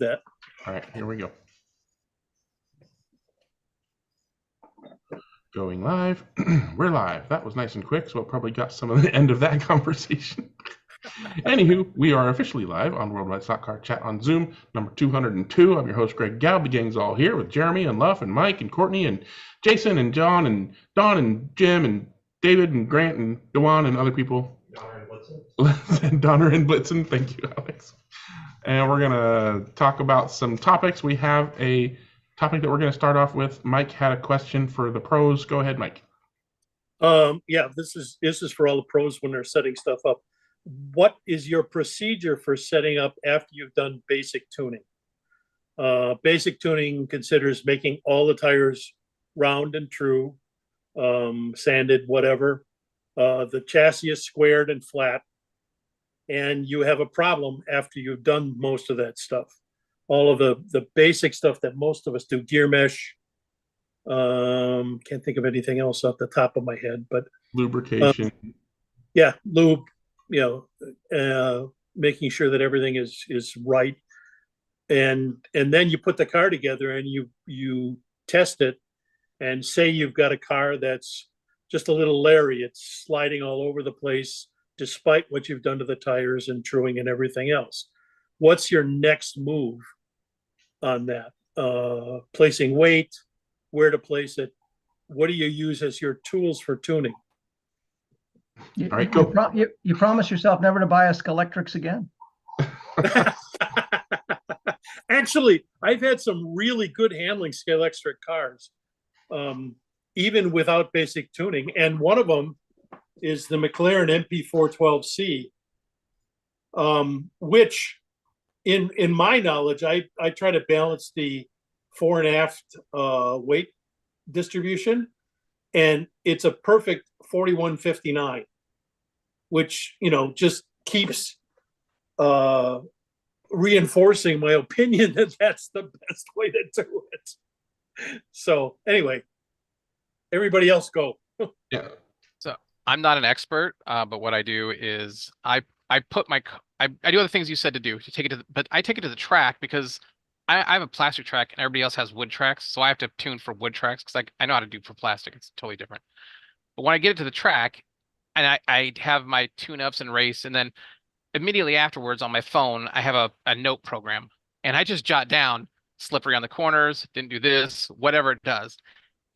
that. All right, here we go. Going live. We're live. That was nice and quick, so it probably got some of the end of that conversation. Anywho, we are officially live on Worldwide Stock Car Chat on Zoom, number 202. I'm your host, Greg Gow. The gang's all here with Jeremy and Luff and Mike and Courtney and Jason and John and Don and Jim and David and Grant and Dewan and other people. Donner and Blitzen. Donner and Blitzen. Thank you, Alex. And we're going to talk about some topics. We have a topic that we're going to start off with. Mike had a question for the pros. Go ahead, Mike. Yeah, this is for all the pros when they're setting stuff up. What is your procedure for setting up after you've done basic tuning? Basic tuning considers making all the tires round and true, sanded, whatever. The chassis is squared and flat, and you have a problem after you've done most of that stuff. All of the basic stuff that most of us do, gear mesh. Can't think of anything else off the top of my head, but lubrication. Yeah, lube. Making sure that everything is right, and then you put the car together and you test it, and say you've got a car that's just a little leery, it's sliding all over the place despite what you've done to the tires and truing and everything else. What's your next move on that? Placing weight, where to place it, what do you use as your tools for tuning? You, all right, go. You promise yourself never to buy a Scalectrics again? Actually, I've had some really good handling Scalextric cars, even without basic tuning. And one of them is the McLaren MP412C, which in my knowledge, I try to balance the fore and aft weight distribution, and it's a perfect 4159, which just keeps reinforcing my opinion that that's the best way to do it. So anyway, everybody else go. Yeah. So I'm not an expert, but what I do is I put my I do all the things you said to do to take it to but I take it to the track because I have a plastic track and everybody else has wood tracks, so I have to tune for wood tracks because I know how to do for plastic. It's totally different. But when I get it to the track and I have my tune-ups and race, and then immediately afterwards on my phone, I have a note program, and I just jot down slippery on the corners, didn't do this, whatever it does,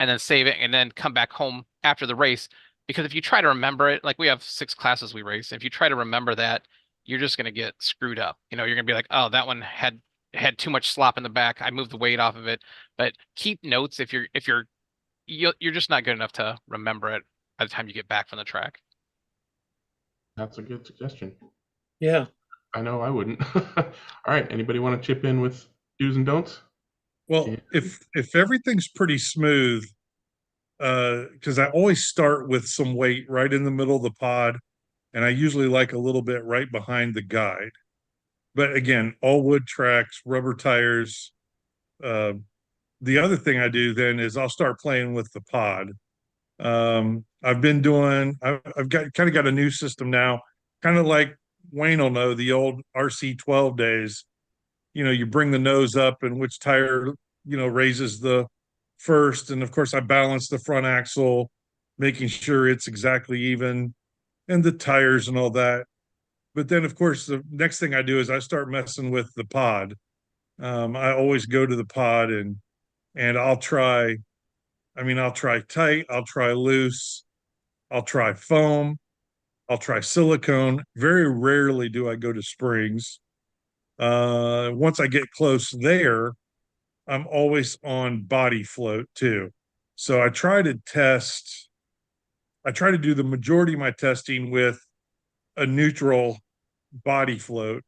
and then save it, and then come back home after the race. Because if you try to remember it, like we have 6 classes we race, if you try to remember that, you're just going to get screwed up. You're going to be like, oh, that one had too much slop in the back, I moved the weight off of it. But keep notes if you're just not good enough to remember it by the time you get back from the track. That's a good suggestion. Yeah. I know I wouldn't. All right. Anybody want to chip in with do's and don'ts? Well, yeah. If everything's pretty smooth, because I always start with some weight right in the middle of the pod, and I usually like a little bit right behind the guide. But again, all wood tracks, rubber tires. The other thing I do then is I'll start playing with the pod. I've got a new system now, kind of like Wayne will know, the old RC12 days. You bring the nose up and which tire, raises the first. And of course I balance the front axle, making sure it's exactly even, and the tires and all that. But then of course the next thing I do is I start messing with the pod. I always go to the pod and I'll try tight, I'll try loose, I'll try foam, I'll try silicone. Very rarely do I go to springs. Once I get close there, I'm always on body float too. So I try to do the majority of my testing with a neutral body float.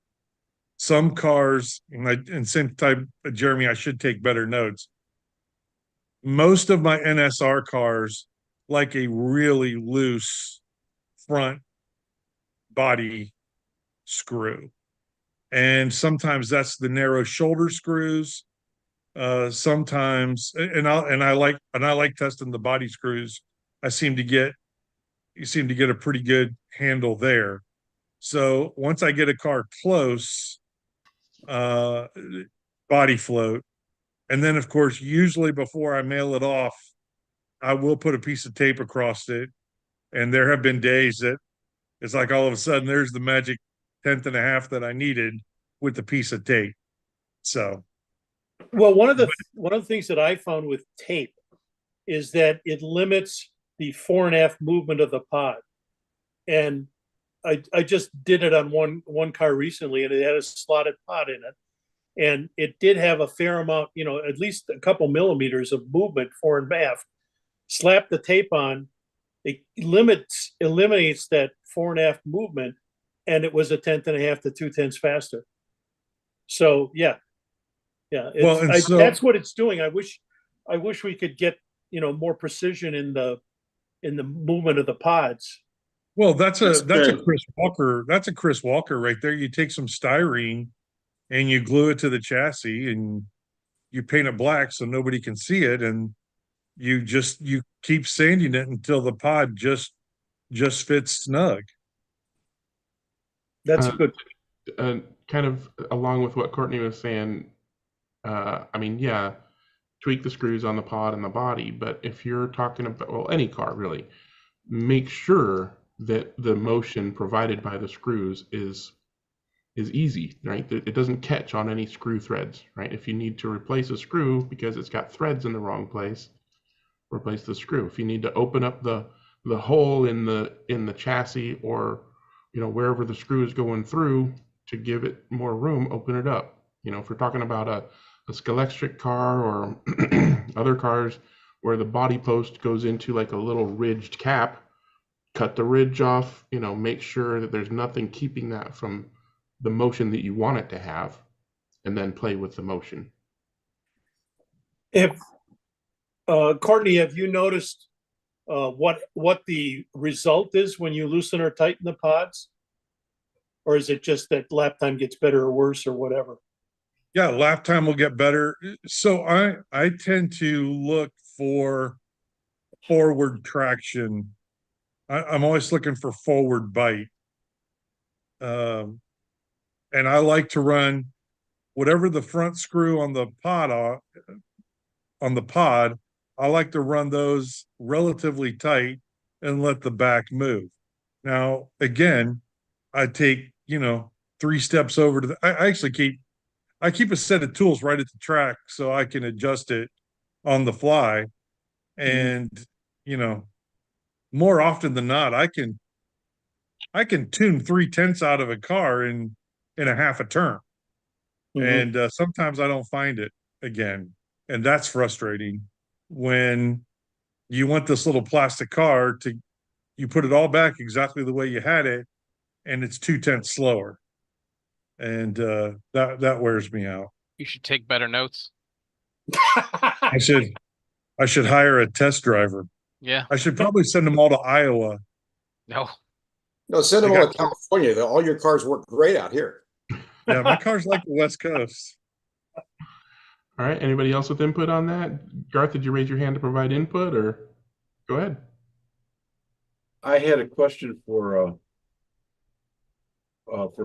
Some cars, and same time, Jeremy, I should take better notes. Most of my NSR cars like a really loose front body screw, and sometimes that's the narrow shoulder screws. Sometimes, and I like testing the body screws. You seem to get a pretty good handle there. So once I get a car close, body float. And then, of course, usually before I mail it off, I will put a piece of tape across it. And there have been days that it's like all of a sudden there's the magic 1/10 that I needed with the piece of tape. So, Well, one of the things that I found with tape is that it limits the fore and aft movement of the pod. And I just did it on one car recently, and it had a slotted pod in it. And it did have a fair amount, at least a couple millimeters of movement fore and aft. Slap the tape on, it eliminates that fore and aft movement, and it was 1/10 to 2/10 faster. So yeah. well, and so that's what it's doing. I wish we could get more precision in the movement of the pods. well, that's a Chris Walker. That's a Chris Walker right there. You take some styrene and you glue it to the chassis and you paint it black so nobody can see it, and you keep sanding it until the pod just fits snug. That's good. Kind of along with what Courtney was saying, I mean, yeah, tweak the screws on the pod and the body, but if you're talking about, well, any car really, make sure that the motion provided by the screws is easy, right? It doesn't catch on any screw threads, right? If you need to replace a screw because it's got threads in the wrong place, replace the screw. If you need to open up the hole in the chassis, or wherever the screw is going through to give it more room, open it up. If we're talking about a Scalextric car or other cars where the body post goes into like a little ridged cap, cut the ridge off, make sure that there's nothing keeping that from the motion that you want it to have, and then play with the motion. If Courtney, have you noticed what the result is when you loosen or tighten the pods? Or is it just that lap time gets better or worse or whatever? Yeah, lap time will get better. So I tend to look for forward traction. I'm always looking for forward bite. And I like to run whatever the front screw on the pod I like to run those relatively tight and let the back move. Now, again, I take, 3 steps over to I actually keep a set of tools right at the track so I can adjust it on the fly. And, more often than not, I can tune 3/10 out of a car in a half a turn. And sometimes I don't find it again. And that's frustrating when you want this little plastic car you put it all back exactly the way you had it, and it's 2/10 slower. And that wears me out. You should take better notes. I should hire a test driver. Yeah. I should probably send them all to Iowa. No. No, send them all to California. All your cars work great out here. Yeah, my car's like the West Coast. All right. Anybody else with input on that? Garth, did you raise your hand to provide input, or go ahead? I had a question for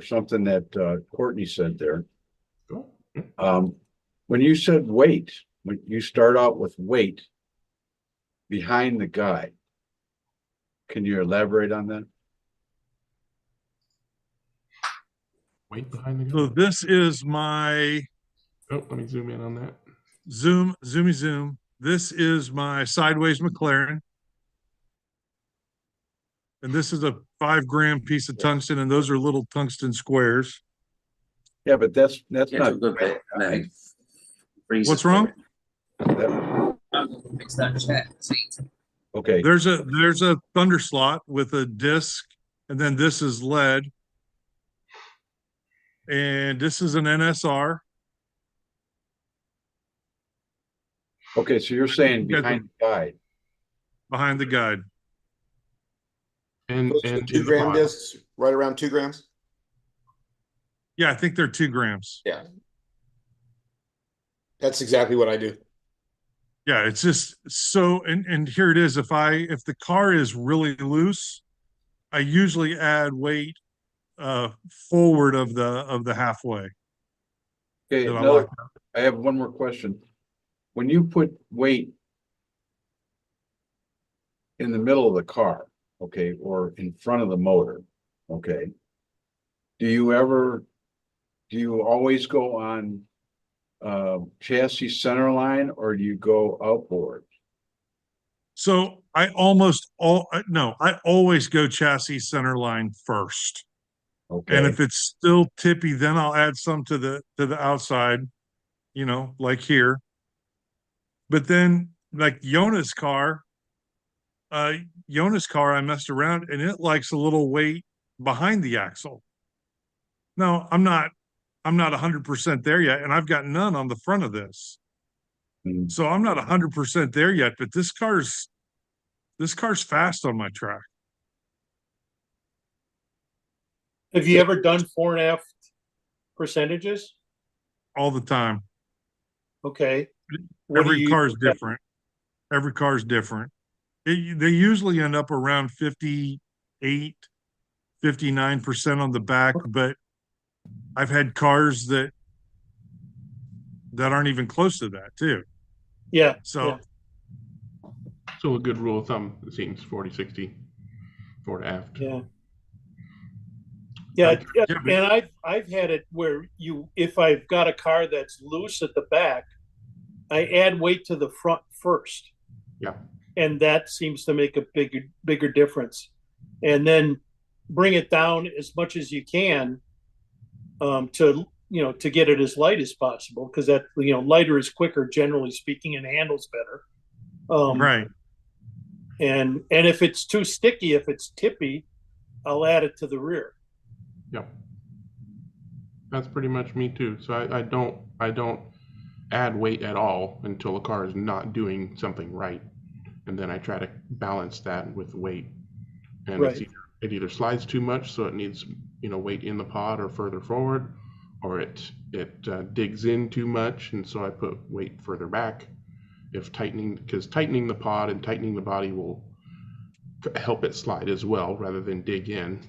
something that Courtney said there. Cool. When you said weight, when you start out with weight behind the guide, can you elaborate on that? Weight behind the So gun. this is my Oh, let me zoom in on that. zoom. This is my sideways McLaren. And this is a 5-gram piece of tungsten, and those are little tungsten squares. Yeah, but that's Yeah, not good bit. No. What's wrong? Fix that chair seat. okay. There's a thunder slot with a disc, and then this is lead. And this is an NSR. Okay, so you're saying behind the guide. Behind the guide. And Those are the in 2 the gram pod. discs, right around 2 grams. Yeah, I think they're 2 grams. Yeah. That's exactly what I do. Yeah, it's just so, and here it is. If the car is really loose, I usually add weight forward of the halfway. Okay, that I another, like. I have one more question. When you put weight in the middle of the car, okay, or in front of the motor, okay, do you always go on chassis center line, or do you go outboard? So I always go chassis center line first. And Okay, if it's still tippy, then I'll add some to the outside, like here. But then like Yona's car, I messed around and it likes a little weight behind the axle. No, I'm not 100% there yet, and I've got none on the front of this. Mhm. So I'm not 100% there yet, but this car's fast on my track. Have you ever done fore and aft percentages? All the time. Okay. What do Every you- car is different. Every car is different. They usually end up around 58, 59% on the back, but I've had cars that aren't even close to that too. Yeah. So yeah. So a good rule of thumb, it seems 40-60, fore to aft. Yeah. Yeah, Yeah, but- and I've had it where if I've got a car that's loose at the back, I add weight to the front first. Yeah. And that seems to make a bigger difference. And then bring it down as much as you can to get it as light as possible, because that lighter is quicker, generally speaking, and handles better. right. And if it's too sticky, if it's tippy, I'll add it to the rear. Yep. That's pretty much me too. So I don't add weight at all until the car is not doing something right. And then I try to balance that with weight. And Right. it either slides too much, so it needs weight in the pod or further forward, or it digs in too much, and so I put weight further back. Because tightening the pod and tightening the body will help it slide as well, rather than dig in.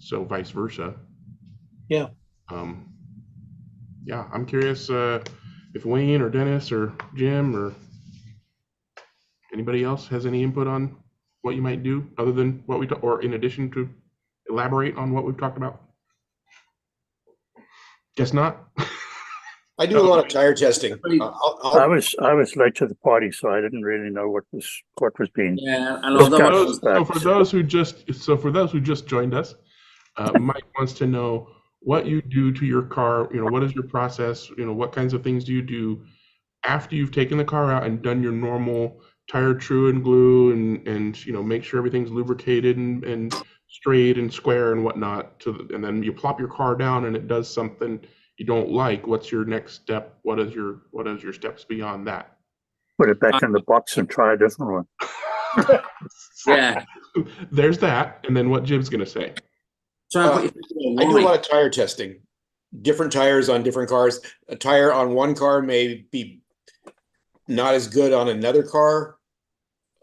So vice versa. Yeah. Yeah, I'm curious if Wayne or Dennis or Jim or anybody else has any input on what you might do other than what or in addition to elaborate on what we've talked about. Guess not. I do a lot of tire testing. I was late to the party, so I didn't really know what was being. Yeah, and Look, although guys, For those who just joined us, Mike wants to know what you do to your car. What is your process? What kinds of things do you do after you've taken the car out and done your normal tire true and glue and make sure everything's lubricated and straight and square and whatnot. And then you plop your car down and it does something you don't like. What's your next step? What is your steps beyond that? Put it back in the box and try a different one. yeah, There's that. And then what Jim's gonna say. try and put your finger on I do a one. lot of tire testing. Different tires on different cars. A tire on one car may be not as good on another car.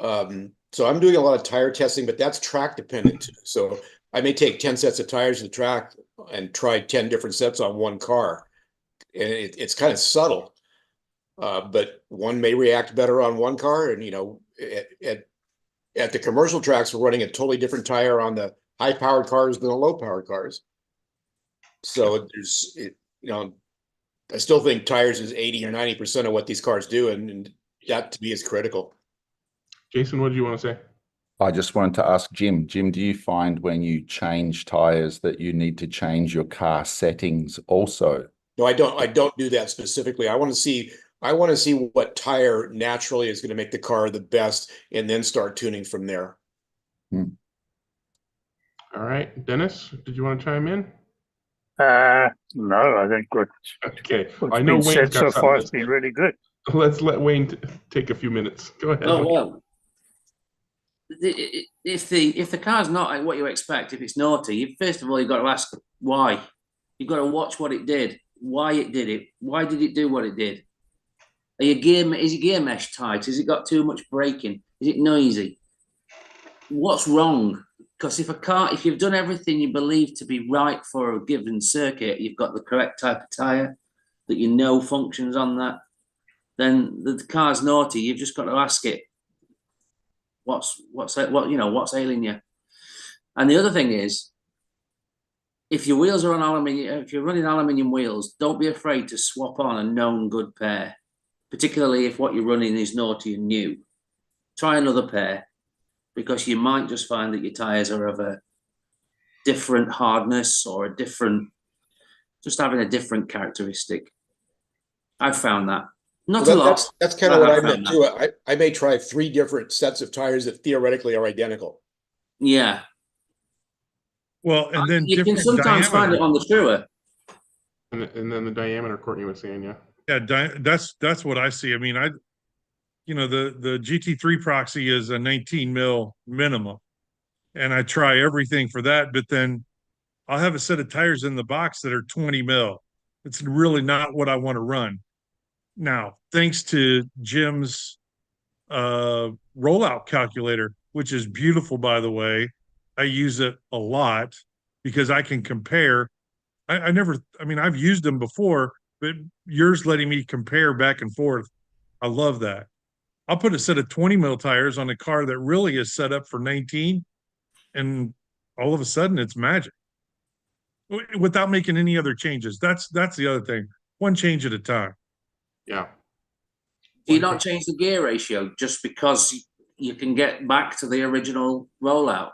So I'm doing a lot of tire testing, but that's track dependent too. So I may take 10 sets of tires to the track and try 10 different sets on one car. And it's kind of subtle. But one may react better on one car. And, at the commercial tracks, we're running a totally different tire on the high powered cars than the low powered cars. So I still think tires is 80 or 90% of what these cars do. And that to me is critical. Jason, what do you want to say? I just wanted to ask Jim. Jim, do you find when you change tires that you need to change your car settings also? No, I don't do that specifically. I want to see what tire naturally is going to make the car the best and then start tuning from there. All right, Dennis, did you want to chime in? No, I think Okay, what's I know been Wayne's said got so far something. has been really good. Let's let Wayne take a few minutes. Go ahead. Oh well, if the car's not what you expect, if it's naughty, first of all you've got to ask why. You've got to watch what it did, why it did it, why did it do what it did. Is your gear mesh tight? Has it got too much braking? Is it noisy? What's wrong? Because if you've done everything you believe to be right for a given circuit, you've got the correct type of tire, that you know functions on that, then the car's naughty. You've just got to ask it, what's ailing you? And the other thing is, if your wheels are on aluminium, if you're running aluminium wheels, don't be afraid to swap on a known good pair, particularly if what you're running is naughty and new. Try another pair, because you might just find that your tires are of a different hardness or just having a different characteristic. I've found that. Not a lot. That's kind of what I meant too. I may try 3 different sets of tires that theoretically are identical. Yeah. Well, and then you can sometimes find it on the truer. And then the diameter, Courtney was saying, yeah. Yeah, that's what I see. I mean, the GT3 proxy is a 19 mil minimum, and I try everything for that. But then I'll have a set of tires in the box that are 20 mil. It's really not what I want to run. Now, thanks to Jim's rollout calculator, which is beautiful, by the way, I use it a lot because I can compare. I've used them before, but yours letting me compare back and forth. I love that. I'll put a set of 20 mil tires on a car that really is set up for 19, and all of a sudden it's magic without making any other changes. That's the other thing. One change at a time. Yeah. Do you not change the gear ratio just because you can get back to the original rollout?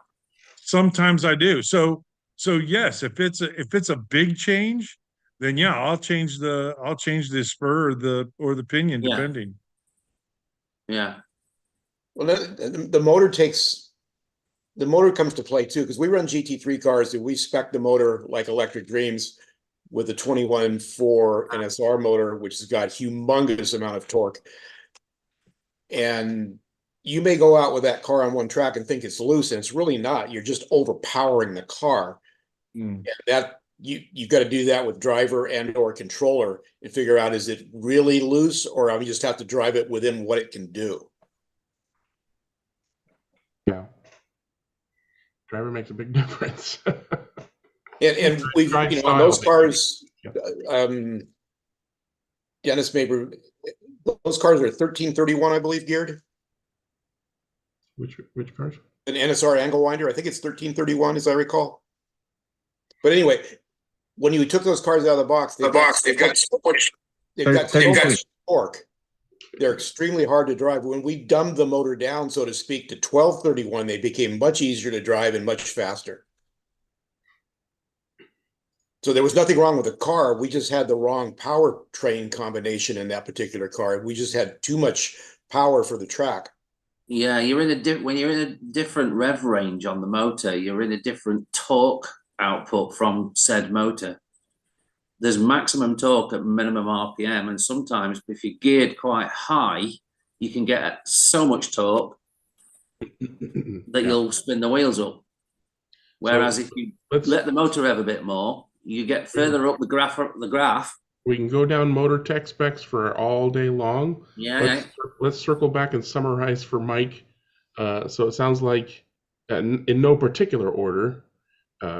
Sometimes I do. So yes, if it's a big change, then yeah, I'll change the spur or the pinion, depending. Yeah. Well, the motor comes to play too, because we run GT3 cars and we spec the motor like Electric Dreams with the 21.4 NSR motor, which has got humongous amount of torque. And you may go out with that car on one track and think it's loose, and it's really not. You're just overpowering the car. And that you got to do that with driver and or controller and figure out, is it really loose, or I just have to drive it within what it can do. Yeah. Driver makes a big difference. And we've, on those cars, Dennis maybe, those cars are 1331, I believe, geared. Which cars? An NSR angle winder. I think it's 1331, as I recall. But anyway, when you took those cars out of the box, they've got so much torque. They're extremely hard to drive. When we dumbed the motor down, so to speak, to 1231, they became much easier to drive and much faster. So there was nothing wrong with the car. We just had the wrong powertrain combination in that particular car. We just had too much power for the track. Yeah, when you're in a different rev range on the motor, you're in a different torque output from said motor. There's maximum torque at minimum RPM, and sometimes if you're geared quite high, you can get so much torque that you'll spin the wheels up. Whereas if you let the motor rev a bit more, you get further up the graph. We can go down motor tech specs for all day long. Yeah. Let's circle back and summarize for Mike. So it sounds like, in no particular order,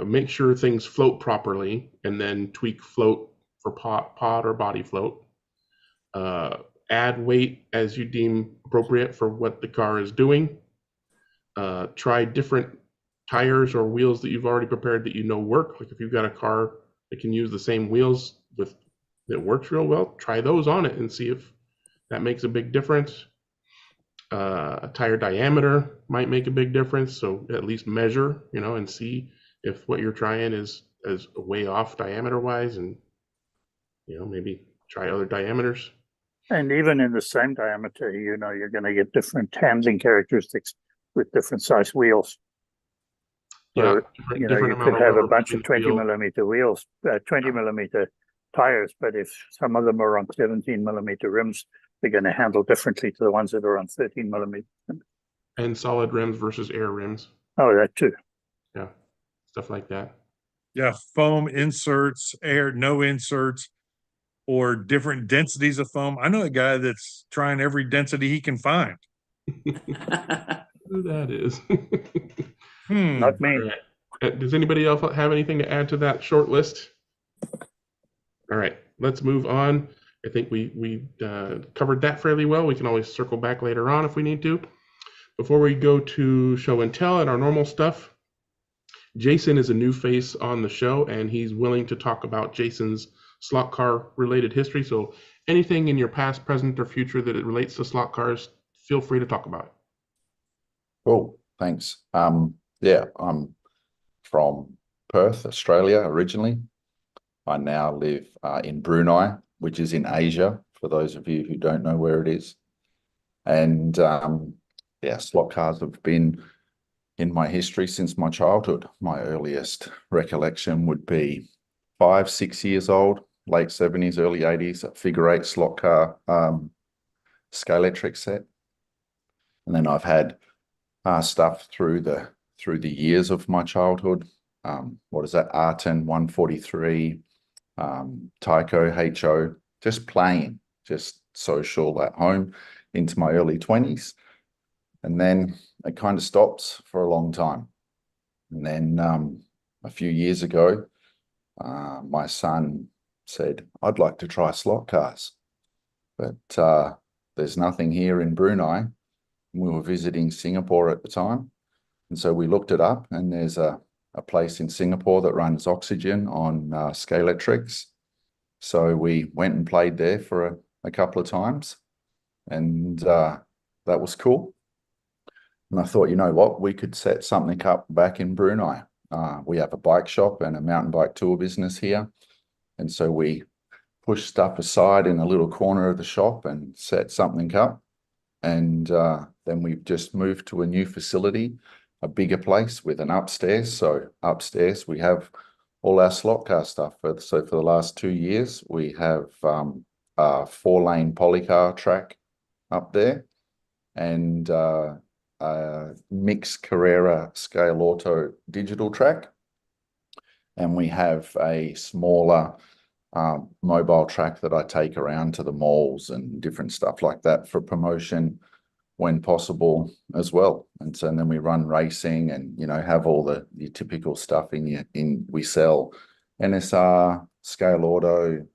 make sure things float properly, and then tweak float for pod or body float. Add weight as you deem appropriate for what the car is doing. Try different tires or wheels that you've already prepared that you know work. Like if you've got a car that can use the same wheels that works real well, try those on it and see if that makes a big difference. Tire diameter might make a big difference, so at least measure, and see if what you're trying is way off diameter wise, and maybe try other diameters. And even in the same diameter, you're going to get different handling characteristics with different size wheels. So, you could have a bunch of 20 millimeter wheels, 20 millimeter tires, but if some of them are on 17 millimeter rims, they're going to handle differently to the ones that are on 13 millimeter. And solid rims versus air rims. Oh, that too. Yeah, stuff like that. Yeah, foam inserts, no inserts, or different densities of foam. I know a guy that's trying every density he can find. Who that is? Not me. Right. Does anybody else have anything to add to that short list? All right, let's move on. I think we covered that fairly well. We can always circle back later on if we need to. Before we go to show and tell and our normal stuff, Jason is a new face on the show, and he's willing to talk about Jason's slot car related history. So anything in your past, present, or future that it relates to slot cars, feel free to talk about it. Cool, thanks. Yeah, I'm from Perth, Australia originally. I now live in Brunei, which is in Asia, for those of you who don't know where it is. And yeah, slot cars have been in my history since my childhood. My earliest recollection would be 5, 6 years old, late 70s, early 80s, a figure-8 slot car Scalextric set. And then I've had stuff through the years of my childhood. What is that? Arton 143, Tyco HO, just playing, just social at home into my early 20s. And then it kind of stops for a long time. And then a few years ago, my son said, I'd like to try slot cars, but there's nothing here in Brunei. We were visiting Singapore at the time. And so we looked it up, and there's a place in Singapore that runs oxygen on Scalextrics. So we went and played there for a couple of times, and that was cool. And I thought, you know what, we could set something up back in Brunei. We have a bike shop and a mountain bike tour business here. And so we pushed stuff aside in a little corner of the shop and set something up. And then we've just moved to a new facility, a bigger place with an upstairs. So upstairs we have all our slot car stuff. So for the last 2 years, we have a 4-lane polycar track up there, and mixed Carrera Scale Auto digital track. And we have a smaller mobile track that I take around to the malls and different stuff like that for promotion when possible as well. And so then we run racing and, you know, have all the typical stuff we sell NSR, Scale Auto,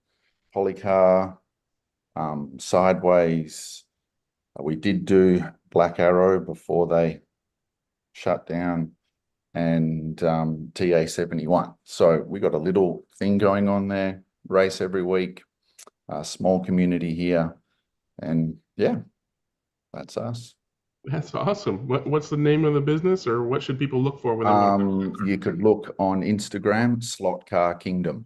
Polycar, Sideways. We did do Black Arrow before they shut down, and TA71. So we got a little thing going on there, race every week, a small community here. And yeah, that's us. That's awesome. What's the name of the business, or what should people look for when they're you could look on Instagram, Slot Car Kingdom.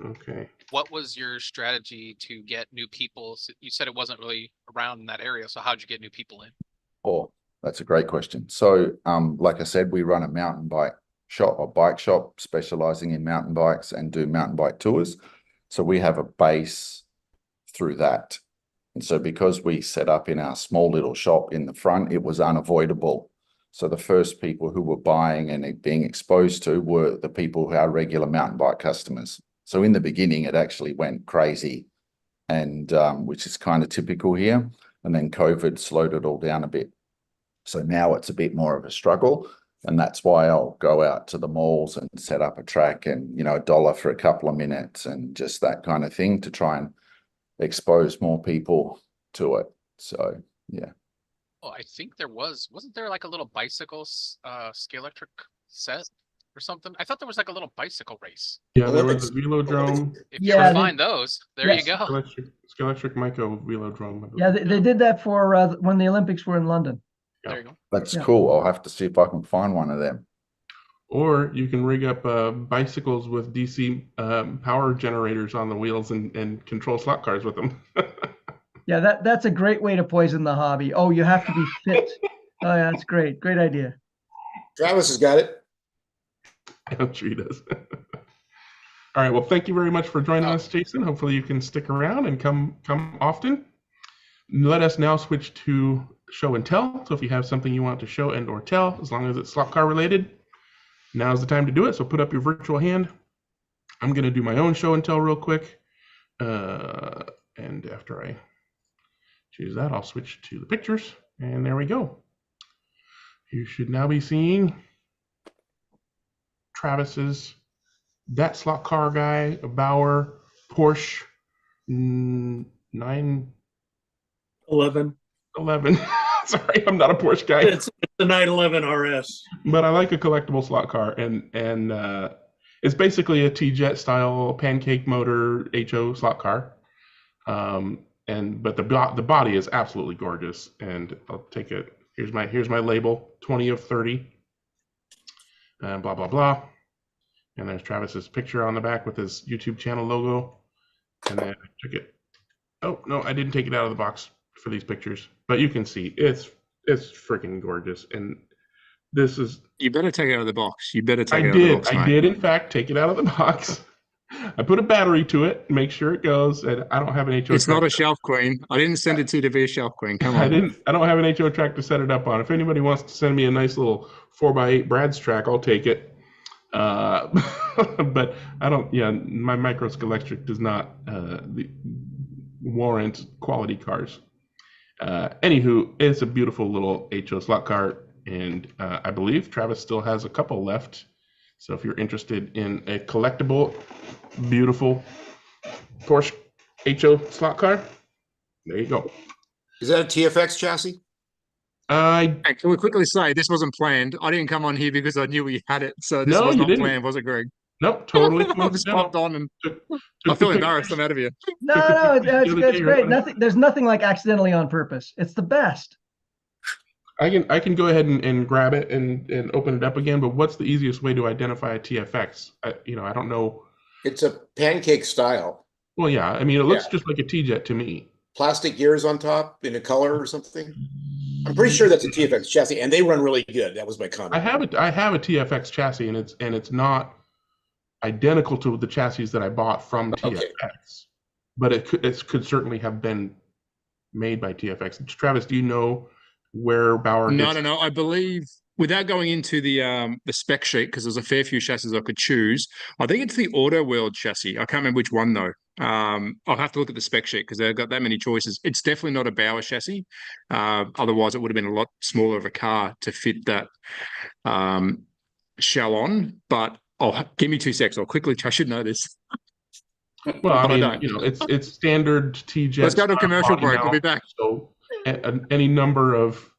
Okay. What was your strategy to get new people? You said it wasn't really around in that area, so how'd you get new people in? Oh, that's a great question. So, like I said, we run a mountain bike shop or bike shop specializing in mountain bikes and do mountain bike tours. So we have a base through that. And so because we set up in our small little shop in the front, it was unavoidable. So the first people who were buying and being exposed to were the people who are regular mountain bike customers. So in the beginning, it actually went crazy, and which is kind of typical here. And then COVID slowed it all down a bit. So now it's a bit more of a struggle. And that's why I'll go out to the malls and set up a track and, you know, $1 for a couple of minutes and just that kind of thing to try and expose more people to it. So, yeah. Oh, I think wasn't there like a little bicycle Scalextric set or something? I thought there was like a little bicycle race. Yeah, there was a Velodrome. If you can find those, there you go. Scalextric Micro Velodrome. Yeah, they did that for when the Olympics were in London. Yeah. There you go. That's cool. I'll have to see if I can find one of them. Or you can rig up bicycles with DC power generators on the wheels and control slot cars with them. Yeah, that's a great way to poison the hobby. Oh, you have to be fit. Oh, yeah, that's great. Great idea. Travis has got it. I'm sure he does. All right. Well, thank you very much for joining us, Jason. Hopefully you can stick around and come often. Let us now switch to show and tell. So if you have something you want to show and or tell, as long as it's slot car related, now's the time to do it. So put up your virtual hand. I'm going to do my own show and tell real quick. And after I choose that, I'll switch to the pictures. And there we go. You should now be seeing Travis's That Slot Car Guy, Bauer, Porsche 911. 11. Sorry, I'm not a Porsche guy. It's the 911 RS. But I like a collectible slot car, and it's basically a T-Jet style pancake motor HO slot car. But the body is absolutely gorgeous, and I'll take it. Here's my label, 20 of 30, and blah blah blah. And there's Travis's picture on the back with his YouTube channel logo. And then I took it. Oh no, I didn't take it out of the box for these pictures, but you can see it's freaking gorgeous. And this is. You better take it out of the box. You better take it out of the box. I did in fact take it out of the box. I put a battery to it, make sure it goes, and I don't have an HO. It's not a shelf queen. I didn't send it to you to be a shelf queen. Come on. I don't have an HO track to set it up on. If anybody wants to send me a nice little 4x8 Brad's track, I'll take it. But I don't. Yeah, my Micros Electric does not warrant quality cars. Anywho, it's a beautiful little HO slot car, and I believe Travis still has a couple left. So if you're interested in a collectible, beautiful Porsche HO slot car, there you go. Is that a TFX chassis? Can we quickly say this wasn't planned? I didn't come on here because I knew we had it, so this was not planned, was it, Greg? Nope, totally. I just popped on and I feel embarrassed. I'm out of here. No, it's great. There's nothing like accidentally on purpose. It's the best. I can go ahead and grab it and open it up again, but what's the easiest way to identify a TFX? I don't know. It's a pancake style. Well, yeah. I mean, it looks just like a T-Jet to me. Plastic gears on top in a color or something. I'm pretty sure that's a TFX chassis, and they run really good. That was my comment. I have a TFX chassis, and it's not identical to the chassis that I bought from TFX, but it could certainly have been made by TFX. Travis, do you know where Bauer? No. I believe, without going into the spec sheet, because there's a fair few chassis I could choose, I think it's the Auto World chassis. I can't remember which one though. I'll have to look at the spec sheet because they've got that many choices. It's definitely not a Bauer chassis. Otherwise, it would have been a lot smaller of a car to fit that shell on. But give me 2 secs. I should know this. Well, I mean, it's standard T-Jet. Let's go to a commercial break. We'll be back. So any number of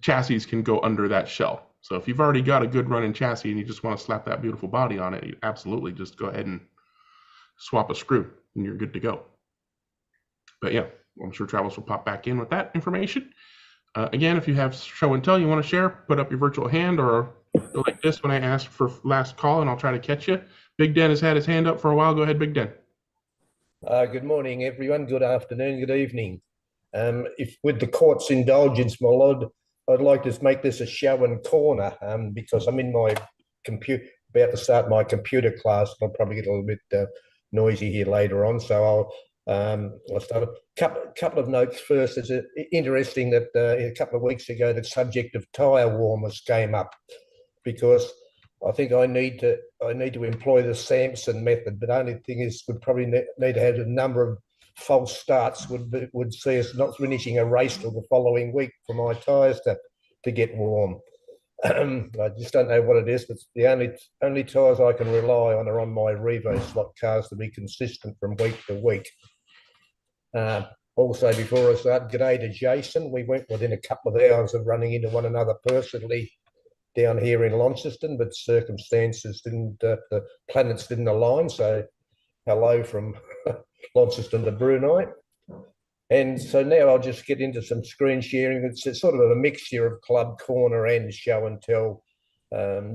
chassis can go under that shell. So if you've already got a good running chassis and you just want to slap that beautiful body on it, you absolutely just go ahead and swap a screw and you're good to go. But yeah, I'm sure Travis will pop back in with that information. Again, if you have show and tell you want to share, put up your virtual hand or go like this when I ask for last call and I'll try to catch you. Big Den has had his hand up for a while. Go ahead, Big Den. Good morning, everyone. Good afternoon, good evening. If with the court's indulgence, my lord, I'd like to make this a show and corner because I'm in my about to start my computer class. I'll probably get a little bit noisy here later on, so I'll start a couple of notes first. It's interesting that a couple of weeks ago the subject of tyre warmers came up because I think I need to employ the Sampson method, but the only thing is we'd probably need to have a number of false starts would see us not finishing a race till the following week for my tyres to get warm. I just don't know what it is, but the only tyres I can rely on are on my Revo slot cars to be consistent from week to week. Also, before I start, g'day to Jason. We went within a couple of hours of running into one another personally down here in Launceston, but circumstances the planets didn't align. So hello from Launceston to Brunei. And so now I'll just get into some screen sharing. It's sort of a mixture of club corner and show and tell,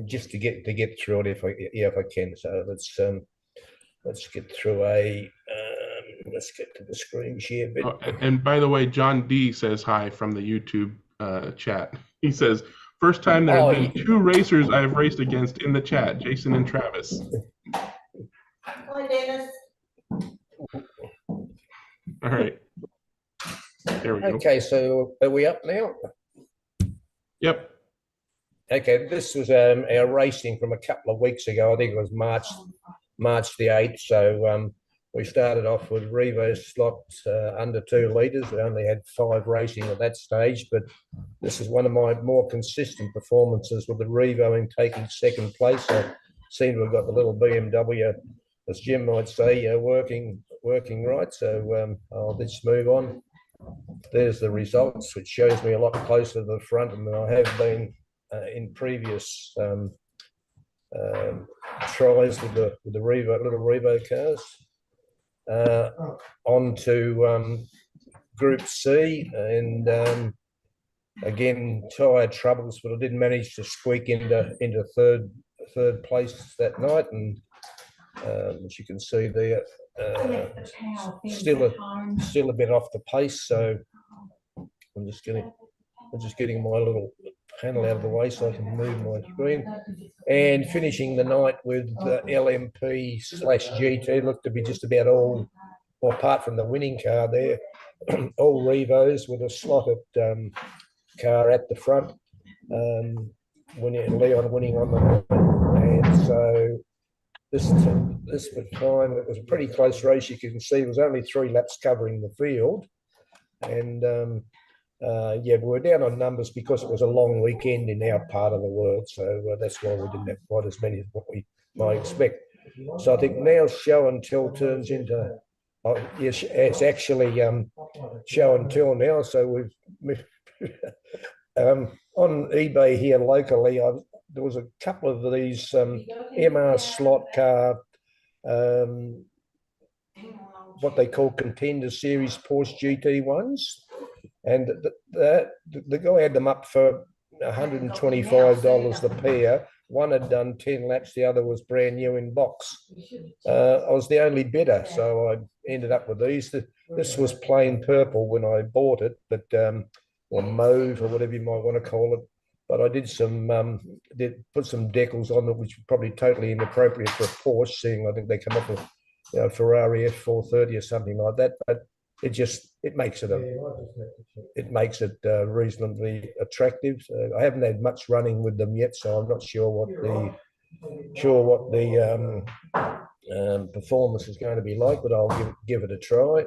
just to get through it if I can. So let's get through let's get to the screen share bit. And by the way, John D says hi from the YouTube chat. He says, first time there have been 2 racers I have raced against in the chat, Jason and Travis. Hi, Dennis. All right. There we go. Okay, so are we up now? Yep. Okay, this was our racing from a couple of weeks ago. I think it was March the 8th. So we started off with Revo slot under 2 litres. We only had 5 racing at that stage, but this is one of my more consistent performances with the Revo in taking second place. I seem to have got the little BMW as Jim might say, working right. So I'll just move on. There's the results, which shows me a lot closer to the front than I have been in previous tries with the little Revo cars. On to Group C, and again, tyre troubles, but I did manage to squeak into third place that night, and as you can see there, still a bit off the pace. So I'm just getting my little panel out of the way so I can move my screen. And finishing the night with LMP/GT, looked to be just about all, well, apart from the winning car there, all Revos with a slotted car at the front. Leon winning on the night. And so this was fine. It was a pretty close race. You can see it was only 3 laps covering the field. And yeah, we were down on numbers because it was a long weekend in our part of the world. So that's why we didn't have quite as many as what we might expect. So I think now show and tell turns into, yes, it's actually show and tell now. So we've on eBay here locally, there was a couple of these MR slot car, what they call contender series Porsche GT ones, and the guy had them up for $125 a pair. One had done 10 laps, the other was brand new in box. I was the only bidder, so I ended up with these. This was plain purple when I bought it, but or mauve or whatever you might want to call it. But I did put some decals on it, which were probably totally inappropriate for a Porsche, seeing I think they come up with, you know, Ferrari F430 or something like that. But it makes it reasonably attractive. So I haven't had much running with them yet, so I'm not sure what the performance is going to be like, but I'll give it a try.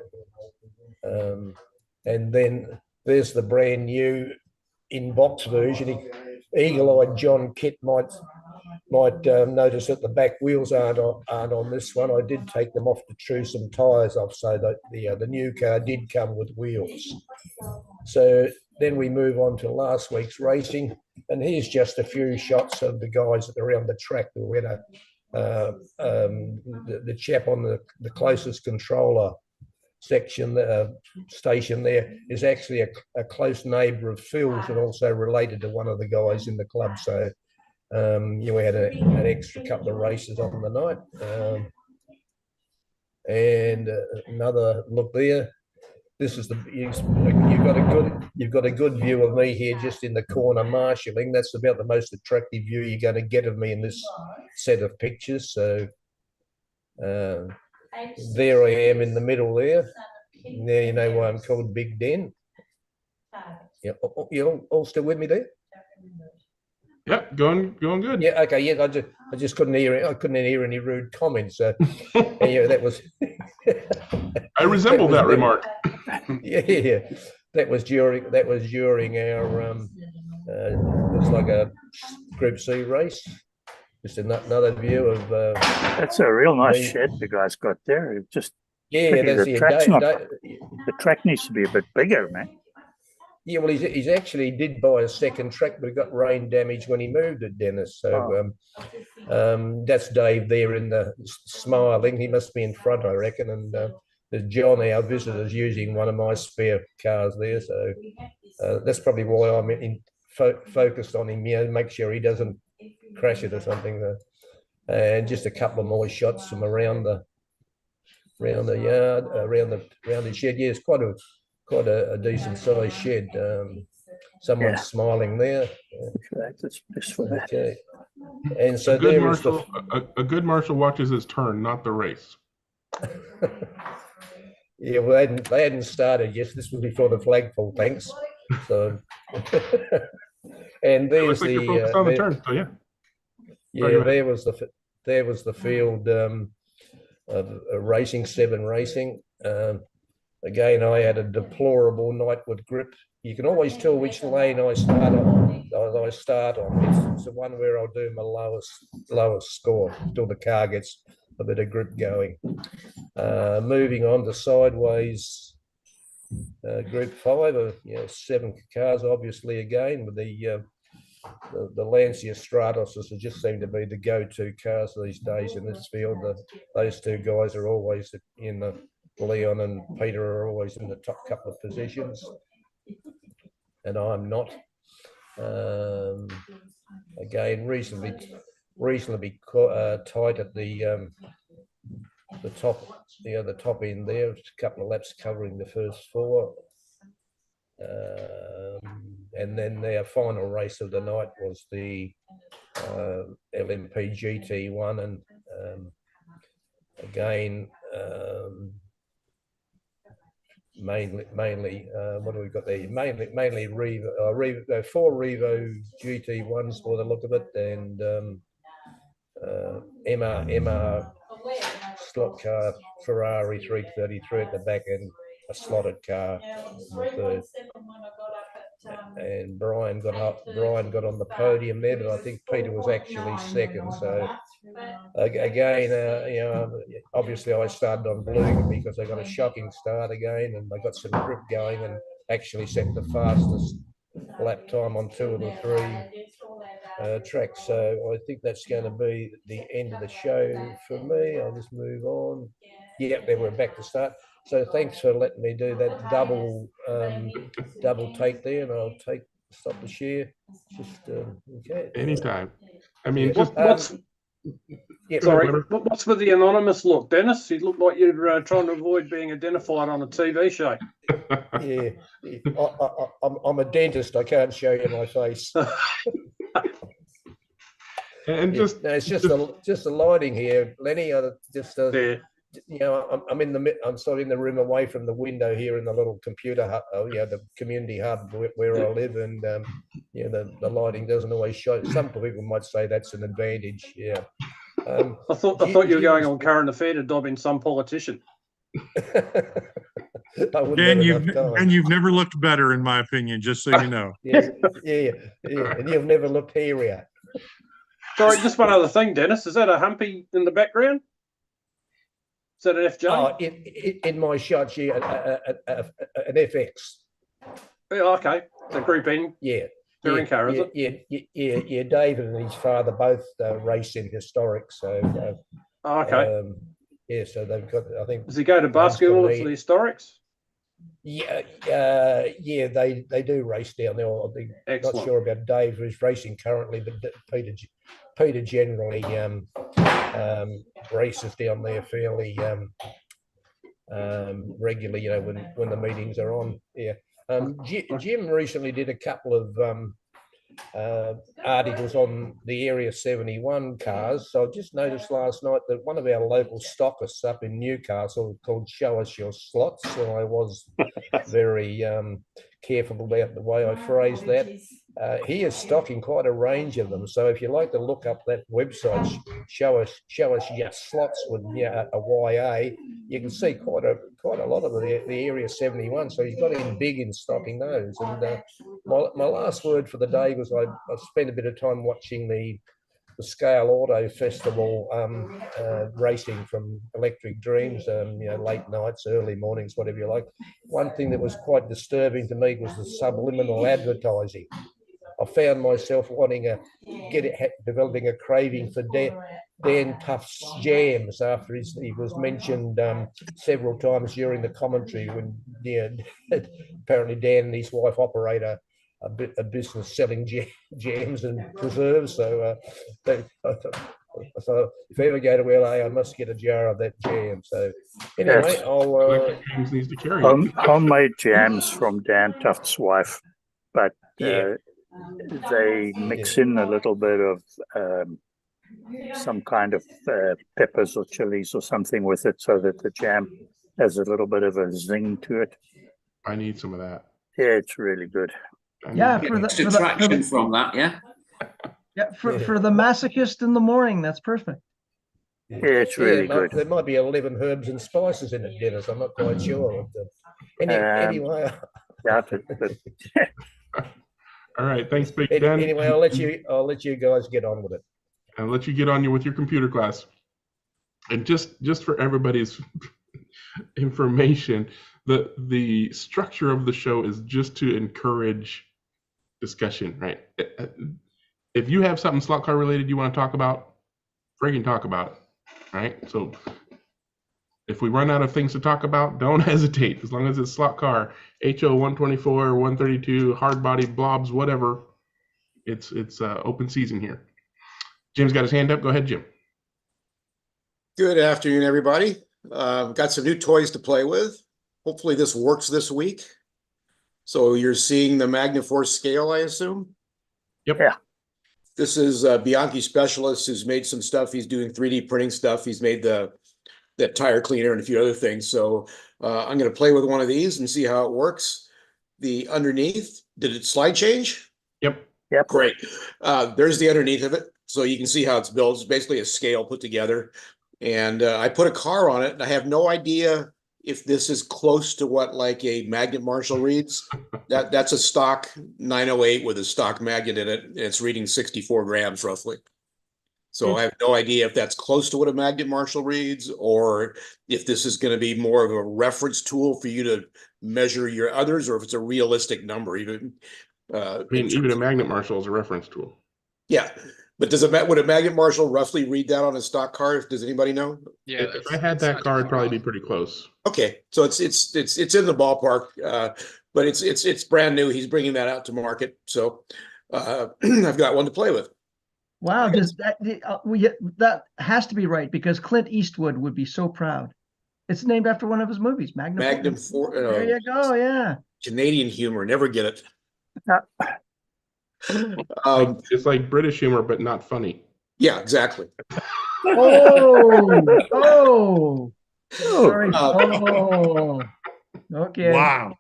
And then there's the brand new in-box version. Eagle-eyed John Kitt might notice that the back wheels aren't on this one. I did take them off to chew some tyres off, so that the new car did come with wheels. So then we move on to last week's racing, and here's just a few shots of the guys that are around the track. We had the chap on the closest controller section, station there, is actually a close neighbour of Phil's and also related to one of the guys in the club. So we had an extra couple of races on the night. And another look there. This is you've got a good view of me here, just in the corner marshalling. That's about the most attractive view you're going to get of me in this set of pictures. So there I am in the middle there. Now you know why I'm called Big Den. Yeah, you all still with me there? Yeah, going good. Yeah, okay. Yeah, I just couldn't hear. I couldn't hear any rude comments. So yeah, that was. I resemble that remark. Yeah, that was during our it's like a Group C race. Just another view of. That's a real nice shed the guy's got there. It just the track needs to be a bit bigger, man. Yeah, well, he's actually did buy a second track, but it got rain damage when he moved it, Dennis. So that's Dave there in the smiling. He must be in front, I reckon. And there's John, our visitor, is using one of my spare cars there. So that's probably why I'm focused on him, make sure he doesn't crash it or something. And just a couple of more shots from around the yard, around the shed. Yeah, it's quite a decent sized shed. Someone's smiling there. Okay. And so a good marshal watches his turn, not the race. Yeah, well, they hadn't started yet. This was before the flagpole, thanks. So, and there's like you're on the turn. So yeah. Yeah, there was the field of Racing 7 Racing. Again, I had a deplorable night with grip. You can always tell which lane I start on. It's the one where I'll do my lowest score till the car gets a bit of grip going. Moving on to sideways, Group 5, 7 cars, obviously, again, with the Lancia Stratoses just seem to be the go-to cars these days in this field. Those two guys are always in the Leon and Peter are always in the top couple of positions, and I'm not. Again, reasonably tight at the top, the top end there. Just a couple of laps covering the first 4. And then their final race of the night was the LMP GT1, and again, mainly what have we got there? Mainly Revo, 4 Revo GT1s for the look of it, and MR slot car Ferrari 333 at the back end, a slotted car in the third. And Brian got on the podium there, but I think Peter was actually second. So again, obviously I started on blue because I got a shocking start again, and I got some grip going and actually set the fastest lap time on 2 of the 3 tracks. So I think that's going to be the end of the show for me. I'll just move on. Yeah, then we're back to start. So thanks for letting me do that double take there, and I'll stop the share. Just okay. Anytime. I mean, what's with the anonymous look, Dennis? You look like you're trying to avoid being identified on a TV show. Yeah, I'm a dentist. I can't show you my face. And it's just the lighting here, Lenny. I'm sort of in the room away from the window here in the little computer hub, the community hub where I live, and the lighting doesn't always show. Some people might say that's an advantage. Yeah. I thought you were going on current affair to dob in some politician. And you've never looked better, in my opinion, just so you know. Yeah, and you've never looked hairier. Sorry, just one other thing, Dennis. Is that a Humpy in the background? Is that an FJ? Oh, in my shots, yeah, an FX. Yeah, okay. The Group N. Yeah. Touring car, is it? Yeah. David and his father both race in historic, so. Okay. Yeah, so they've got. I think. Does he go to basketball for the historics? Yeah, they do race down there. I think. Excellent. Not sure about Dave, who's racing currently, but Peter generally races down there fairly regularly. When the meetings are on. Yeah. Jim recently did a couple of articles on the Area 71 cars. So I just noticed last night that one of our local stockists up in Newcastle called Show Us Your Slots. So I was very careful about the way I phrased that. He is stocking quite a range of them. So if you like to look up that website, show us your slots with a YA, you can see quite a lot of the Area 71. So he's got in big in stocking those. And my last word for the day was I spent a bit of time watching the Scale Auto Festival racing from Electric Dreams, late nights, early mornings, whatever you like. One thing that was quite disturbing to me was the subliminal advertising. I found myself developing a craving for Dan Tuff's jams after he was mentioned several times during the commentary when apparently Dan and his wife operate a business selling jams and preserves. So so if I ever go to LA, I must get a jar of that jam. So anyway, I'll homemade jams from Dan Tuft's wife, but they mix in a little bit of some kind of peppers or chilies or something with it so that the jam has a little bit of a zing to it. I need some of that. Yeah, it's really good. Yeah, from that, yeah. Yeah, for the masochist in the morning, that's perfect. Yeah, it's really good. There might be 11 herbs and spices in it, Dennis. I'm not quite sure. Anyway. Yeah, all right, thanks, Big Dan. Anyway, I'll let you guys get on with it. I'll let you get on with your computer class. And just for everybody's information, the structure of the show is just to encourage discussion, right? If you have something slot car related you want to talk about, freaking talk about it, right? So if we run out of things to talk about, don't hesitate. As long as it's slot car, HO 124, 132, hard body, blobs, whatever, it's open season here. Jim's got his hand up. Go ahead, Jim. Good afternoon, everybody. Got some new toys to play with. Hopefully this works this week. So you're seeing the Magnaforce scale, I assume? Yep. Yeah. This is Bianchi Specialist, who's made some stuff. He's doing 3D printing stuff. He's made that tire cleaner and a few other things. So I'm going to play with one of these and see how it works. The underneath, did it slide change? Yep. Yep. Great. There's the underneath of it. So you can see how it's built. It's basically a scale put together. And I put a car on it, and I have no idea if this is close to what like a magnet Marshall reads. That's a stock 908 with a stock magnet in it, and it's reading 64 grams roughly. So I have no idea if that's close to what a magnet Marshall reads, or if this is going to be more of a reference tool for you to measure your others, or if it's a realistic number. Even even a magnet Marshall is a reference tool. Yeah, but would a magnet Marshall roughly read that on a stock car? Does anybody know? Yeah, If I had that car, it'd probably be pretty close. Okay, so it's in the ballpark, but it's brand new. He's bringing that out to market, so I've got one to play with. Wow, does that that has to be right, because Clint Eastwood would be so proud. It's named after one of his movies, Magnaforce. There you go. Yeah. Canadian humor, never get it. It's like British humor, but not funny. Yeah, exactly. Oh. Sorry. Okay. Wow.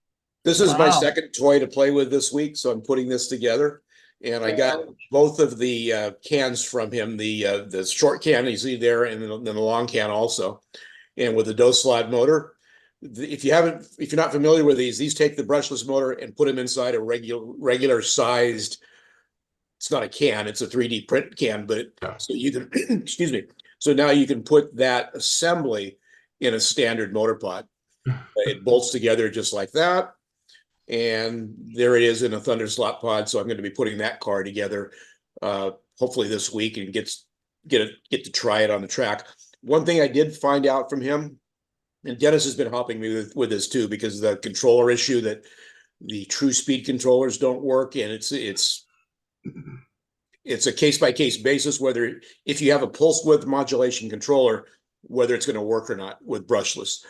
This is my second toy to play with this week, so I'm putting this together. And I got both of the cans from him, the short can you see there, and then the long can also. And with the dose slot motor, if you're not familiar with these take the brushless motor and put them inside a regular sized. It's not a can; it's a 3D print can. But so you can, excuse me. So now you can put that assembly in a standard motor pod. It bolts together just like that. And there it is in a Thunder slot pod. So I'm going to be putting that car together, hopefully this week, and get to try it on the track. One thing I did find out from him, and Dennis has been helping me with this too, because the controller issue that the true speed controllers don't work, and it's a case by case basis whether if you have a pulse width modulation controller, whether it's going to work or not with brushless.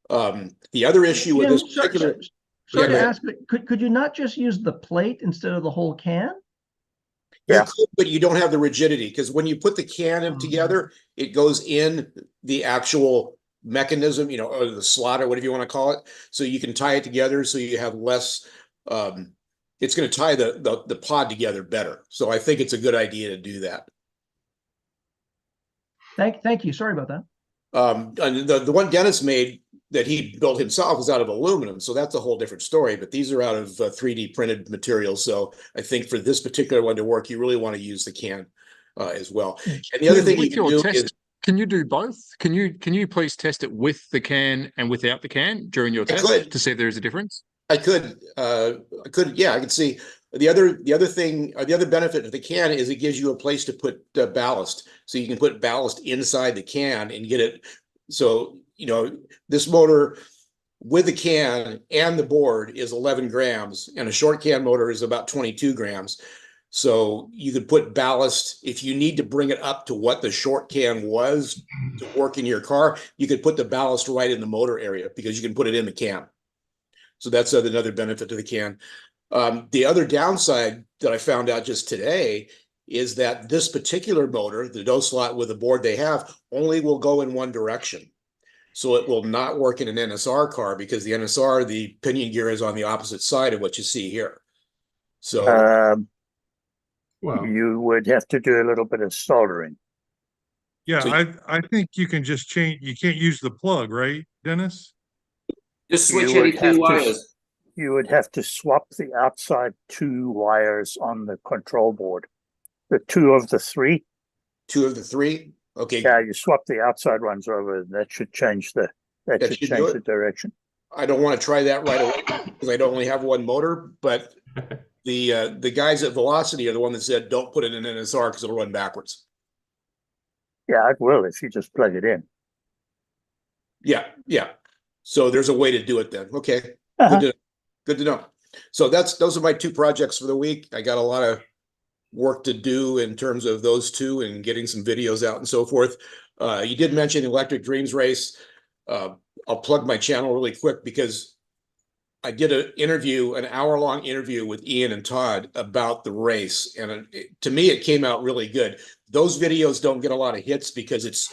The other issue with this particular. Sorry to ask, but could you not just use the plate instead of the whole can? Yeah, you could, but you don't have the rigidity, because when you put the can in together, it goes in the actual mechanism, or the slot or whatever you want to call it. So you can tie it together so you have less. It's going to tie the pod together better. So I think it's a good idea to do that. Thank you. Sorry about that. And the one Dennis made that he built himself is out of aluminum, so that's a whole different story. But these are out of 3D printed materials, so I think for this particular one to work, you really want to use the can as well. And the other thing you can do is, can you do both? Can you please test it with the can and without the can during your test to see if there is a difference? I could, yeah, I could see. The other benefit of the can is it gives you a place to put ballast, so you can put ballast inside the can and get it. So this motor with the can and the board is 11 grams, and a short can motor is about 22 grams. So you could put ballast if you need to bring it up to what the short can was to work in your car. You could put the ballast right in the motor area because you can put it in the can. So that's another benefit to the can. The other downside that I found out just today is that this particular motor, the dose slot with the board they have, only will go in one direction. So it will not work in an NSR car, because the NSR, the pinion gear is on the opposite side of what you see here. So you would have to do a little bit of soldering. Yeah, so I think you can just change. You can't use the plug, right, Dennis? Just switch any two wires. You would have to swap the outside 2 wires on the control board. The 2 of the 3. 2 of the 3? Okay. Yeah, you swap the outside ones over. That should change the direction. I don't want to try that right away because I don't only have one motor, but the guys at Velocity are the one that said don't put it in NSR because it'll run backwards. Yeah, it will if you just plug it in. Yeah, yeah. So there's a way to do it then. Okay. Uh-huh. Good to know. So those are my two projects for the week. I got a lot of work to do in terms of those two and getting some videos out and so forth. You did mention Electric Dreams race. I'll plug my channel really quick because I did an hour-long interview with Ian and Todd about the race. And to me, it came out really good. Those videos don't get a lot of hits because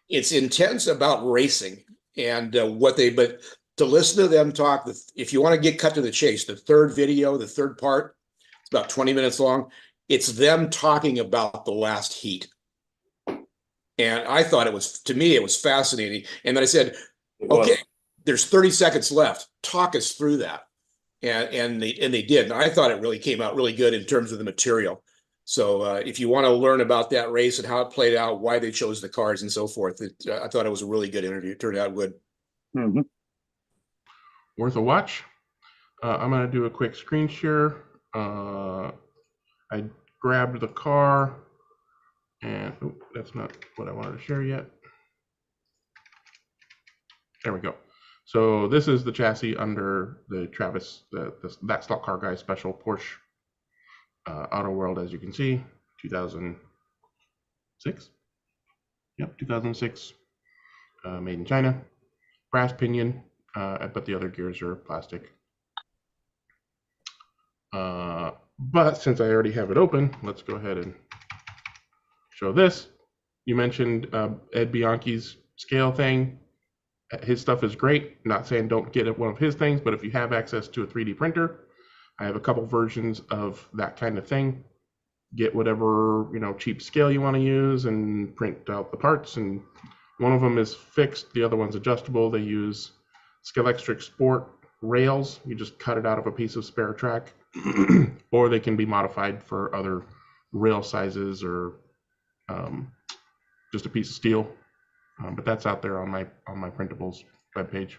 it's intense about racing and but to listen to them talk, if you want to get cut to the chase, the third video, the third part, it's about 20 minutes long. It's them talking about the last heat. And I thought it was fascinating. And then I said, okay, there's 30 seconds left. Talk us through that. And they did. And I thought it really came out really good in terms of the material. So if you want to learn about that race and how it played out, why they chose the cars and so forth, I thought it was a really good interview. It turned out good. Mm-hmm. Worth a watch. I'm going to do a quick screen share. I grabbed the car and that's not what I wanted to share yet. There we go. So this is the chassis under the Travis, that stock car guy special Porsche Auto World, as you can see, 2006. Yep, 2006. Made in China. Brass pinion, but the other gears are plastic. But since I already have it open, let's go ahead and show this. You mentioned Ed Bianchi's scale thing. His stuff is great. Not saying don't get one of his things, but if you have access to a 3D printer, I have a couple versions of that kind of thing. Get whatever, cheap scale you want to use and print out the parts. And one of them is fixed. The other one's adjustable. They use Scalextric Sport rails. You just cut it out of a piece of spare track, or they can be modified for other rail sizes or just a piece of steel. But that's out there on my printables webpage.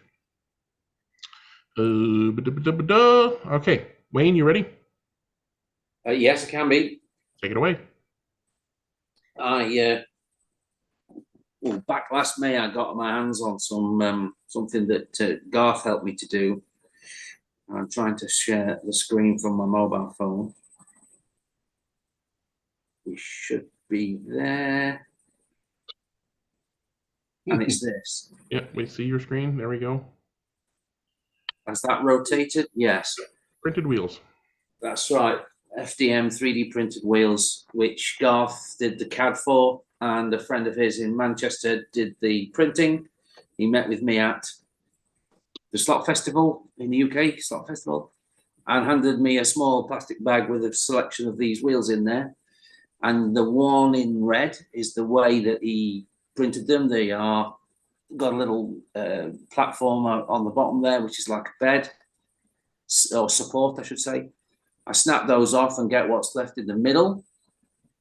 Okay, Wayne, you ready? Yes, I can be. Take it away. Back last May, I got my hands on something that Garth helped me to do. I'm trying to share the screen from my mobile phone. We should be there. And it's this. Yep, we see your screen. There we go. Has that rotated? Yes. Printed wheels. That's right. FDM 3D printed wheels, which Garth did the CAD for, and a friend of his in Manchester did the printing. He met with me at the Slot Festival in the UK, Slot Festival, and handed me a small plastic bag with a selection of these wheels in there. And the one in red is the way that he printed them. They are got a little platform on the bottom there, which is like a bed or support, I should say. I snap those off and get what's left in the middle.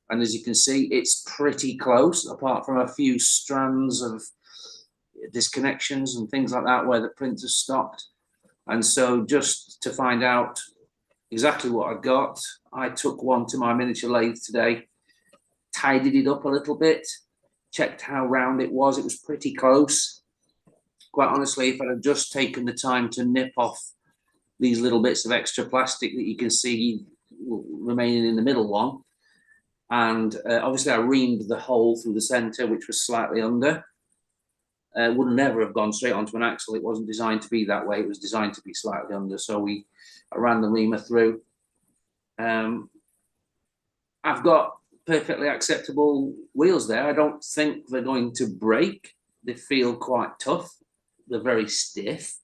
And as you can see, it's pretty close, apart from a few strands of disconnections and things like that where the printer's stopped. And so just to find out exactly what I got, I took one to my miniature lathe today, tidied it up a little bit, checked how round it was. It was pretty close. Quite honestly, if I had just taken the time to nip off these little bits of extra plastic that you can see remaining in the middle one, and obviously I reamed the hole through the center, which was slightly under. Would never have gone straight onto an axle. It wasn't designed to be that way. It was designed to be slightly under. So I ran the reamer through. I've got perfectly acceptable wheels there. I don't think they're going to break. They feel quite tough. They're very stiff.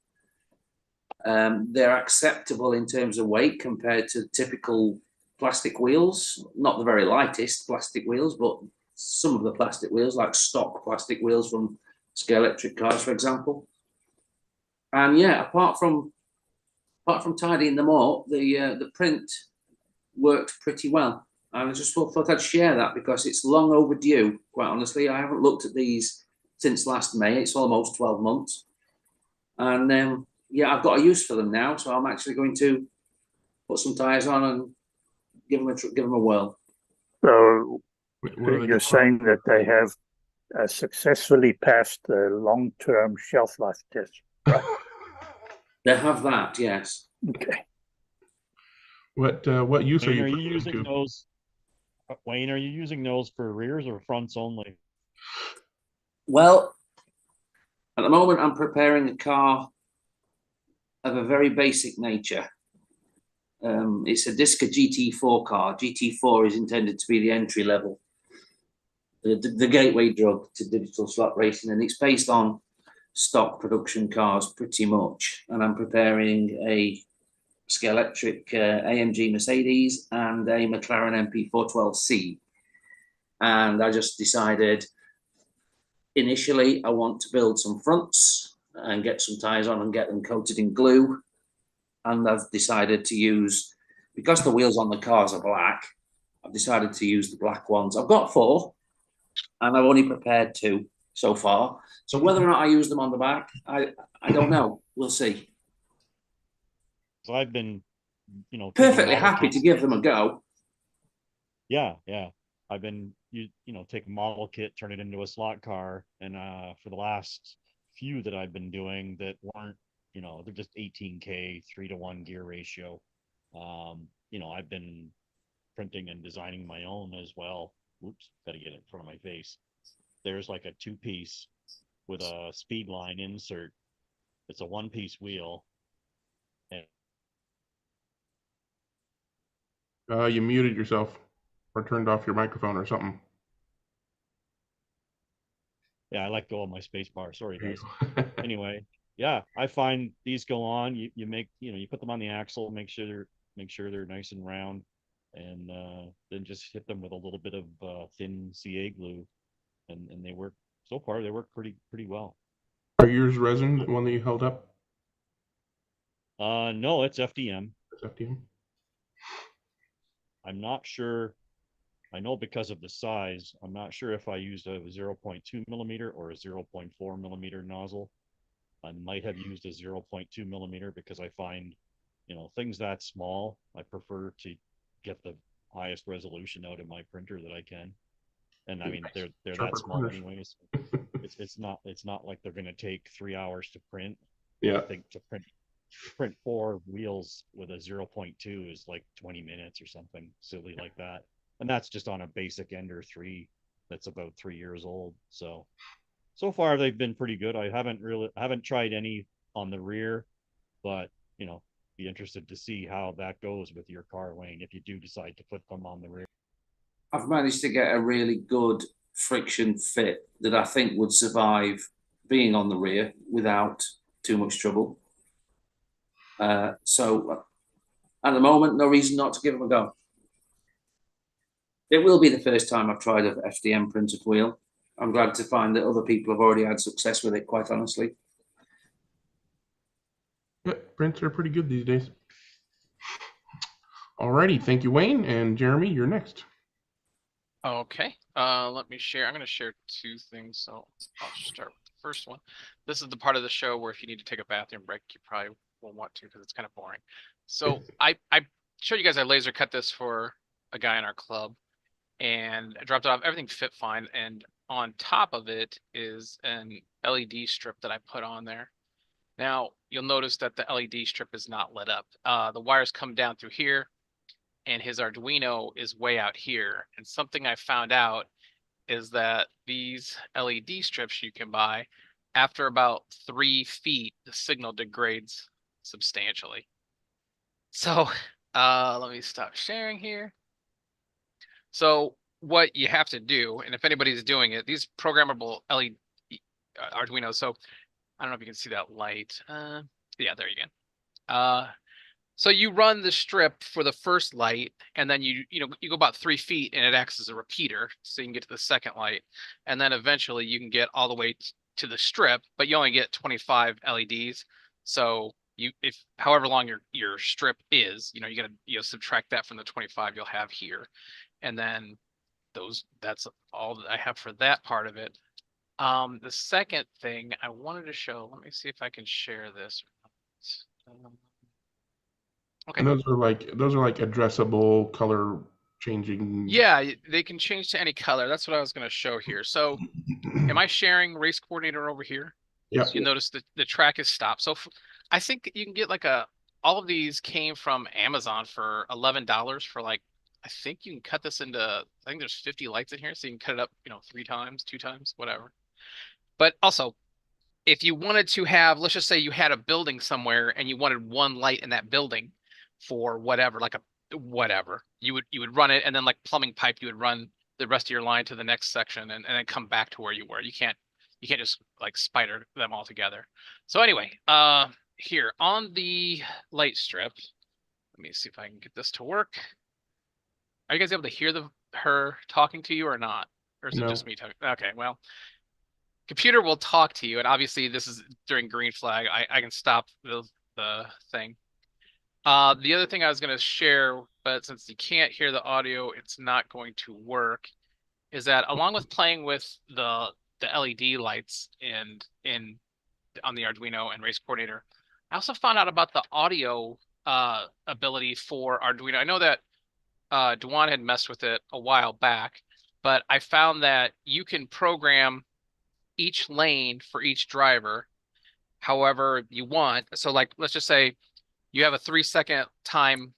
They're acceptable in terms of weight compared to typical plastic wheels. Not the very lightest plastic wheels, but some of the plastic wheels, like stock plastic wheels from Scalextric cars, for example. And yeah, apart from tidying them up, the print worked pretty well. And I just thought I'd share that because it's long overdue, quite honestly. I haven't looked at these since last May. It's almost 12 months. And yeah, I've got a use for them now. So I'm actually going to put some tyres on and give them a whirl. So you're saying that they have successfully passed the long-term shelf life test, right? They have that, yes. Okay. What use Wayne, are you using those? Wayne, are you using those for rears or fronts only? Well, at the moment, I'm preparing a car of a very basic nature. It's a Disca GT4 car. GT4 is intended to be the entry level, the gateway drug to digital slot racing, and it's based on stock production cars pretty much. And I'm preparing a Scalextric AMG Mercedes and a McLaren MP412C. And I just decided initially I want to build some fronts and get some tyres on and get them coated in glue. And I've decided to use, because the wheels on the cars are black, I've decided to use the black ones. I've got 4 and I've only prepared 2 so far. So whether or not I use them on the back, I don't know. We'll see. So I've been, perfectly happy to give them a go. Yeah. I've been, take a model kit, turn it into a slot car. And for the last few that I've been doing that weren't, they're just 18K, 3-to-1 gear ratio. I've been printing and designing my own as well. Oops, gotta get it in front of my face. There's like a 2-piece with a speed line insert. It's a 1-piece wheel. And you muted yourself or turned off your microphone or something. Yeah, I let go of my space bar. Sorry, guys. Anyway, yeah, I find these go on. You make, you put them on the axle, make sure they're nice and round, and then just hit them with a little bit of thin CA glue, and they work. So far, they work pretty well. Are yours resin, the one that you held up? No, it's FDM. It's FDM. I'm not sure. I know because of the size, I'm not sure if I used a 0.2 millimeter or a 0.4 millimeter nozzle. I might have used a 0.2 millimeter because I find, things that small, I prefer to get the highest resolution out of my printer that I can. And I mean, they're that small anyways. It's not like they're going to take 3 hours to print. Yeah. I think to print 4 wheels with a 0.2 is like 20 minutes or something silly like that. And that's just on a basic Ender 3 that's about 3 years old. So far they've been pretty good. I haven't tried any on the rear, but be interested to see how that goes with your car, Wayne, if you do decide to put them on the rear. I've managed to get a really good friction fit that I think would survive being on the rear without too much trouble. So at the moment, no reason not to give them a go. It will be the first time I've tried an FDM printed wheel. I'm glad to find that other people have already had success with it, quite honestly. Yeah, prints are pretty good these days. Alrighty, thank you, Wayne. And Jeremy, you're next. Okay, let me share. I'm going to share 2 things. So I'll start with the first one. This is the part of the show where if you need to take a bathroom break, you probably won't want to because it's kind of boring. So I showed you guys I laser cut this for a guy in our club, and I dropped it off. Everything fit fine. And on top of it is an LED strip that I put on there. Now you'll notice that the LED strip is not lit up. The wires come down through here, and his Arduino is way out here. And something I found out is that these LED strips you can buy, after about 3 feet, the signal degrades substantially. So let me stop sharing here. So what you have to do, and if anybody's doing it, these programmable LED Arduino. So I don't know if you can see that light. Yeah, there you go. So you run the strip for the first light, and then you go about 3 feet, and it acts as a repeater, so you can get to the second light, and then eventually you can get all the way to the strip, but you only get 25 LEDs. So if however long your strip is, you gotta subtract that from the 25 you'll have here, And then that's all that I have for that part of it. The second thing I wanted to show, let me see if I can share this. Okay. And those are like addressable color changing. Yeah, they can change to any color. That's what I was going to show here. So am I sharing race coordinator over here? Yeah. So you notice that the track is stopped. So I think you can get like all of these came from Amazon for $11 for like, I think you can cut this into, I think there's 50 lights in here. So you can cut it up, 3 times, 2 times, whatever. But also, if you wanted to have, let's just say you had a building somewhere and you wanted one light in that building for whatever, like whatever, you would run it, and then like plumbing pipe, you would run the rest of your line to the next section and then come back to where you were. You can't just like spider them all together. So anyway, here on the light strip, let me see if I can get this to work. Are you guys able to hear her talking to you or not? Or is it just me talking? Okay, well, computer will talk to you, and obviously this is during green flag. I can stop the thing. The other thing I was going to share, but since you can't hear the audio, it's not going to work, is that along with playing with the LED lights on the Arduino and race coordinator, I also found out about the audio ability for Arduino. I know that Duan had messed with it a while back, but I found that you can program each lane for each driver however you want. So like, let's just say you have a 3-second time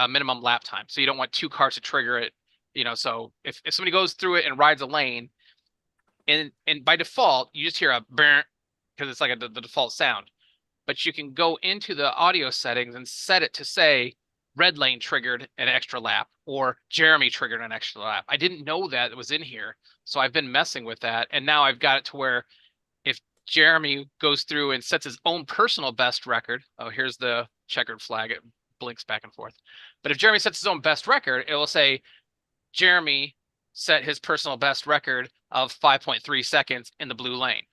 minimum lap time. So you don't want 2 cars to trigger it. So if somebody goes through it and rides a lane, and by default, you just hear a burn because it's like the default sound. But you can go into the audio settings and set it to say red lane triggered an extra lap or Jeremy triggered an extra lap. I didn't know that it was in here. So I've been messing with that. And now I've got it to where if Jeremy goes through and sets his own personal best record, oh, here's the checkered flag. It blinks back and forth. But if Jeremy sets his own best record, it will say Jeremy set his personal best record of 5.3 seconds in the blue lane.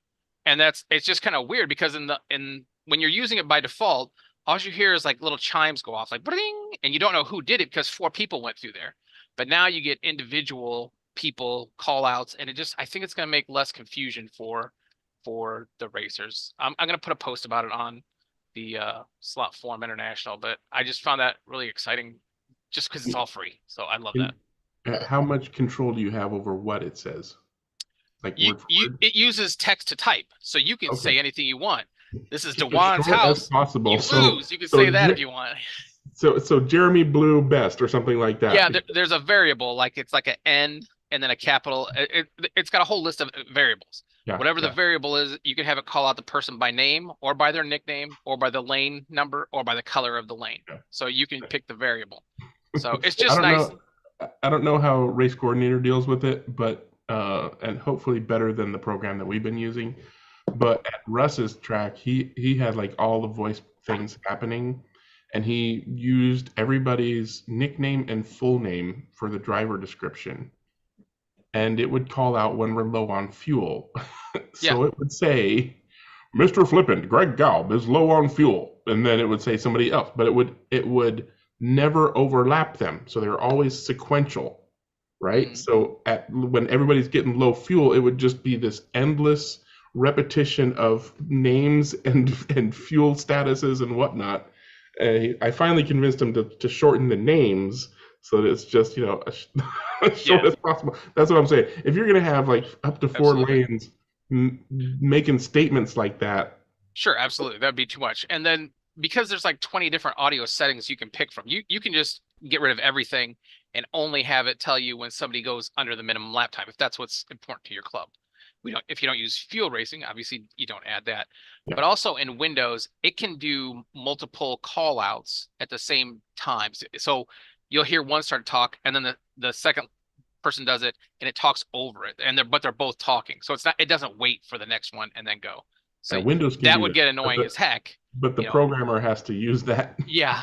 And it's just kind of weird because when you're using it by default, all you hear is like little chimes go off, like bling, and you don't know who did it because 4 people went through there. But now you get individual people call outs, and I think it's going to make less confusion for the racers. I'm going to put a post about it on the Slot Forum International, but I just found that really exciting just because it's all free. So I love that. How much control do you have over what it says? Like word for word? It uses text to type, so you can say anything you want. This is Keep Dewan's house. Possible. You lose. You can say that if you want. So Jeremy blew best or something like that. Yeah, there's a variable, like it's like an N and then a capital. It's got a whole list of variables. Yeah, Whatever the variable is, you can have it call out the person by name or by their nickname or by the lane number or by the color of the lane. Yeah. So you can pick the variable. So it's just nice. I don't know how race coordinator deals with it, but and hopefully better than the program that we've been using. But at Russ's track, he had like all the voice things happening, and he used everybody's nickname and full name for the driver description. And it would call out when we're low on fuel. So it would say, Mr. Flippant, Greg Gaub is low on fuel. And then it would say somebody else, but it would never overlap them. So they're always sequential, right? Mm-hmm. So when everybody's getting low fuel, it would just be this endless repetition of names and fuel statuses and whatnot. I finally convinced him to shorten the names so that it's just, as short as possible. That's what I'm saying. If you're going to have like up to 4 lanes making statements like that. Sure, absolutely. That'd be too much. And then because there's like 20 different audio settings you can pick from, you can just get rid of everything and only have it tell you when somebody goes under the minimum lap time, if that's what's important to your club. If you don't use fuel racing, obviously you don't add that. Yeah. But also in Windows, it can do multiple call outs at the same time. So you'll hear one start to talk, and then the second person does it, and it talks over it, but they're both talking. So it doesn't wait for the next one and then go. So Windows that would get annoying as heck. But the programmer has to use that. Yeah,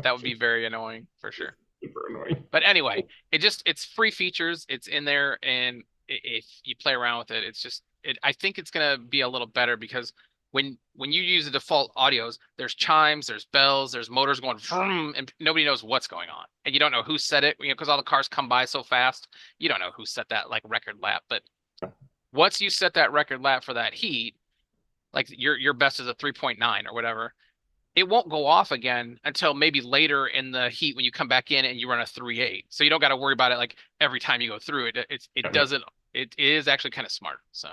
that would be very annoying for sure. Super annoying. But anyway, it's free features. It's in there, and if you play around with it, I think it's gonna be a little better because when you use the default audios, there's chimes, there's bells, there's motors going vroom, and nobody knows what's going on, and you don't know who set it, because all the cars come by so fast. You don't know who set that like record lap, but once you set that record lap for that heat, like your best is a 3.9 or whatever, it won't go off again until maybe later in the heat when you come back in and you run a 3.8. So you don't got to worry about it like every time you go through it. It doesn't. It is actually kind of smart. So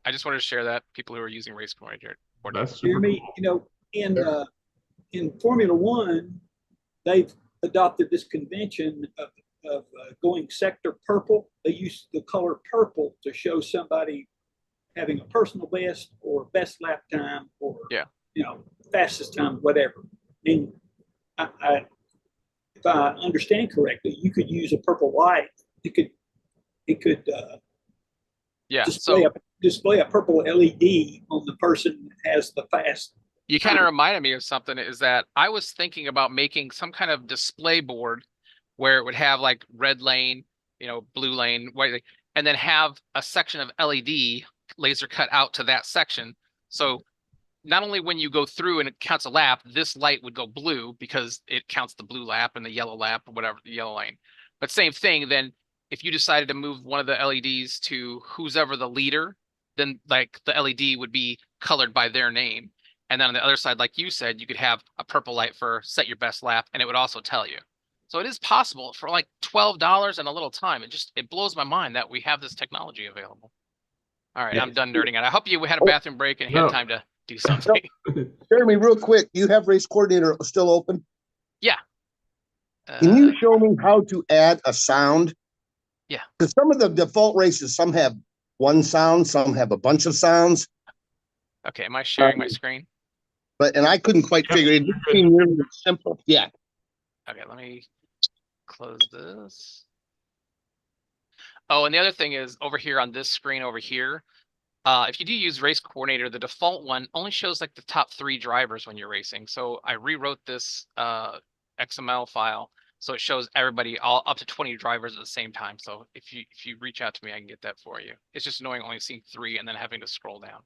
I just wanted to share that people who are using race coordinator. That's super Jeremy, cool. In Formula One, they've adopted this convention of going sector purple. They use the color purple to show somebody having a personal best or best lap time or fastest time, whatever. And if I understand correctly, you could use a purple light. It could display a purple LED on the person that has the fast. You kind of reminded me of something, is that I was thinking about making some kind of display board where it would have like red lane, blue lane, white lane, and then have a section of LED laser cut out to that section. So not only when you go through and it counts a lap, this light would go blue because it counts the blue lap and the yellow lap or whatever, the yellow lane. But same thing, then if you decided to move one of the LEDs to who's ever the leader, then like the LED would be colored by their name. And then on the other side, like you said, you could have a purple light for set your best lap, and it would also tell you. So it is possible for like $12 and a little time. It blows my mind that we have this technology available. All right, I'm done nerding out. I hope you had a bathroom break and had time to do something. Jeremy, real quick, you have race coordinator still open? Yeah. Can you show me how to add a sound? Yeah. Because some of the default races, some have one sound, some have a bunch of sounds. Okay, am I sharing my screen? And I couldn't quite figure it. It seemed really simple. Yeah. Okay, let me close this. Oh, and the other thing is over here on this screen over here, if you do use race coordinator, the default one only shows like the top 3 drivers when you're racing. So I rewrote this XML file so it shows everybody, all up to 20 drivers at the same time. So if you reach out to me, I can get that for you. It's just annoying only seeing 3 and then having to scroll down.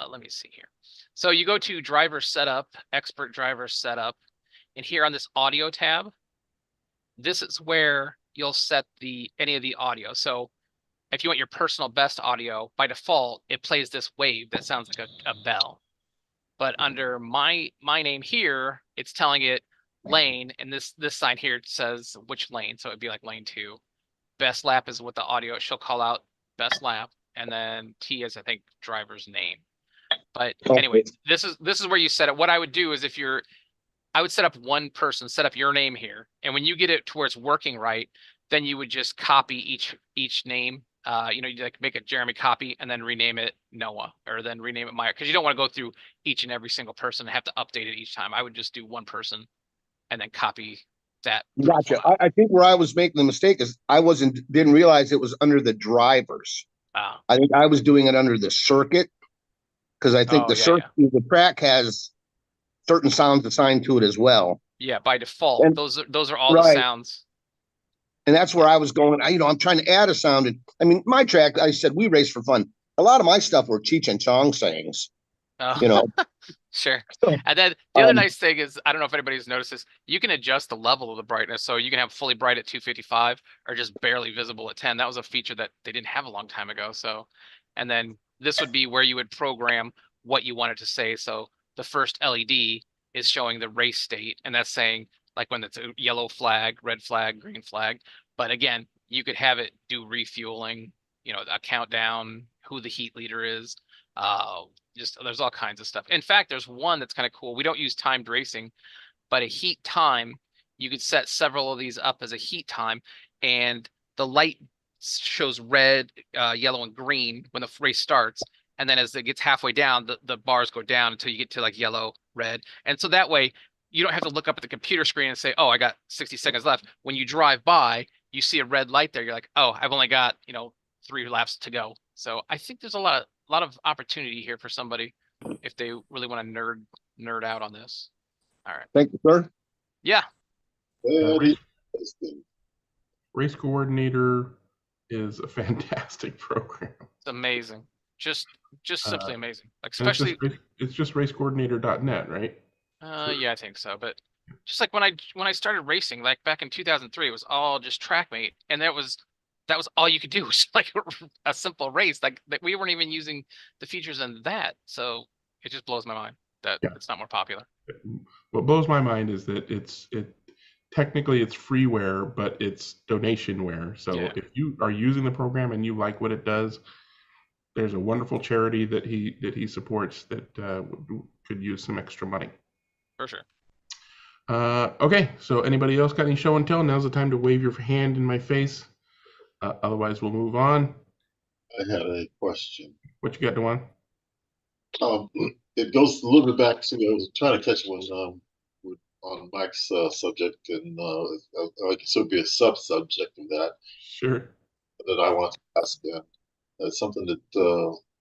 Let me see here. So you go to driver setup, expert driver setup, and here on this audio tab, this is where you'll set any of the audio. So if you want your personal best audio, by default, it plays this wave that sounds like a bell. But under my name here, it's telling it lane, and this sign here says which lane. So it'd be like lane 2. Best lap is what the audio, she'll call out best lap, and then T is, I think, driver's name. But anyway, this is where you set it. What I would do is I would set up one person, set up your name here, and when you get it to where it's working right, then you would just copy each name. You like make a Jeremy copy and then rename it Noah, or then rename it Meyer, because you don't want to go through each and every single person and have to update it each time. I would just do one person and then copy that. Gotcha. I think where I was making the mistake is I didn't realize it was under the drivers. I think I was doing it under the circuit, because I think the track has certain sounds assigned to it as well. Yeah, by default, and those are all the sounds. And that's where I was going. I'm trying to add a sound. And I mean, my track, I said we race for fun. A lot of my stuff were Cheech and Chong sayings. Sure. And then the other nice thing is, I don't know if anybody's noticed this, you can adjust the level of the brightness. So you can have fully bright at 255 or just barely visible at 10. That was a feature that they didn't have a long time ago. So, and then this would be where you would program what you wanted to say. So the first LED is showing the race state, and that's saying like when it's a yellow flag, red flag, green flag. But again, you could have it do refueling, a countdown, who the heat leader is. There's all kinds of stuff. In fact, there's one that's kind of cool. We don't use timed racing, but a heat time, you could set several of these up as a heat time, and the light shows red, yellow, and green when the race starts. And then as it gets halfway down, the bars go down until you get to like yellow, red. And so that way you don't have to look up at the computer screen and say, oh, I got 60 seconds left. When you drive by, you see a red light there. You're like, oh, I've only got, 3 laps to go. So I think there's a lot of opportunity here for somebody if they really want to nerd out on this. All right. Thank you, sir. Yeah. Race coordinator is a fantastic program. It's amazing. just simply amazing. Like And especially, it's just racecoordinator.net, right? yeah, I think so. But just like when I started racing, like back in 2003, it was all just TrackMate, and that was all you could do, was like a simple race. Like that, we weren't even using the features in that. So it just blows my mind that it's not more popular. What blows my mind is that technically it's freeware, but it's donationware. So if you are using the program and you like what it does, there's a wonderful charity that he supports that could use some extra money. For sure. Okay, so anybody else got any show and tell? Now's the time to wave your hand in my face. Otherwise, we'll move on. I had a question. What you got, Dewan? It goes a little bit back to, I was trying to catch one on Mike's subject, and I guess it would be a sub-subject of that. Sure. That I want to ask. It's something that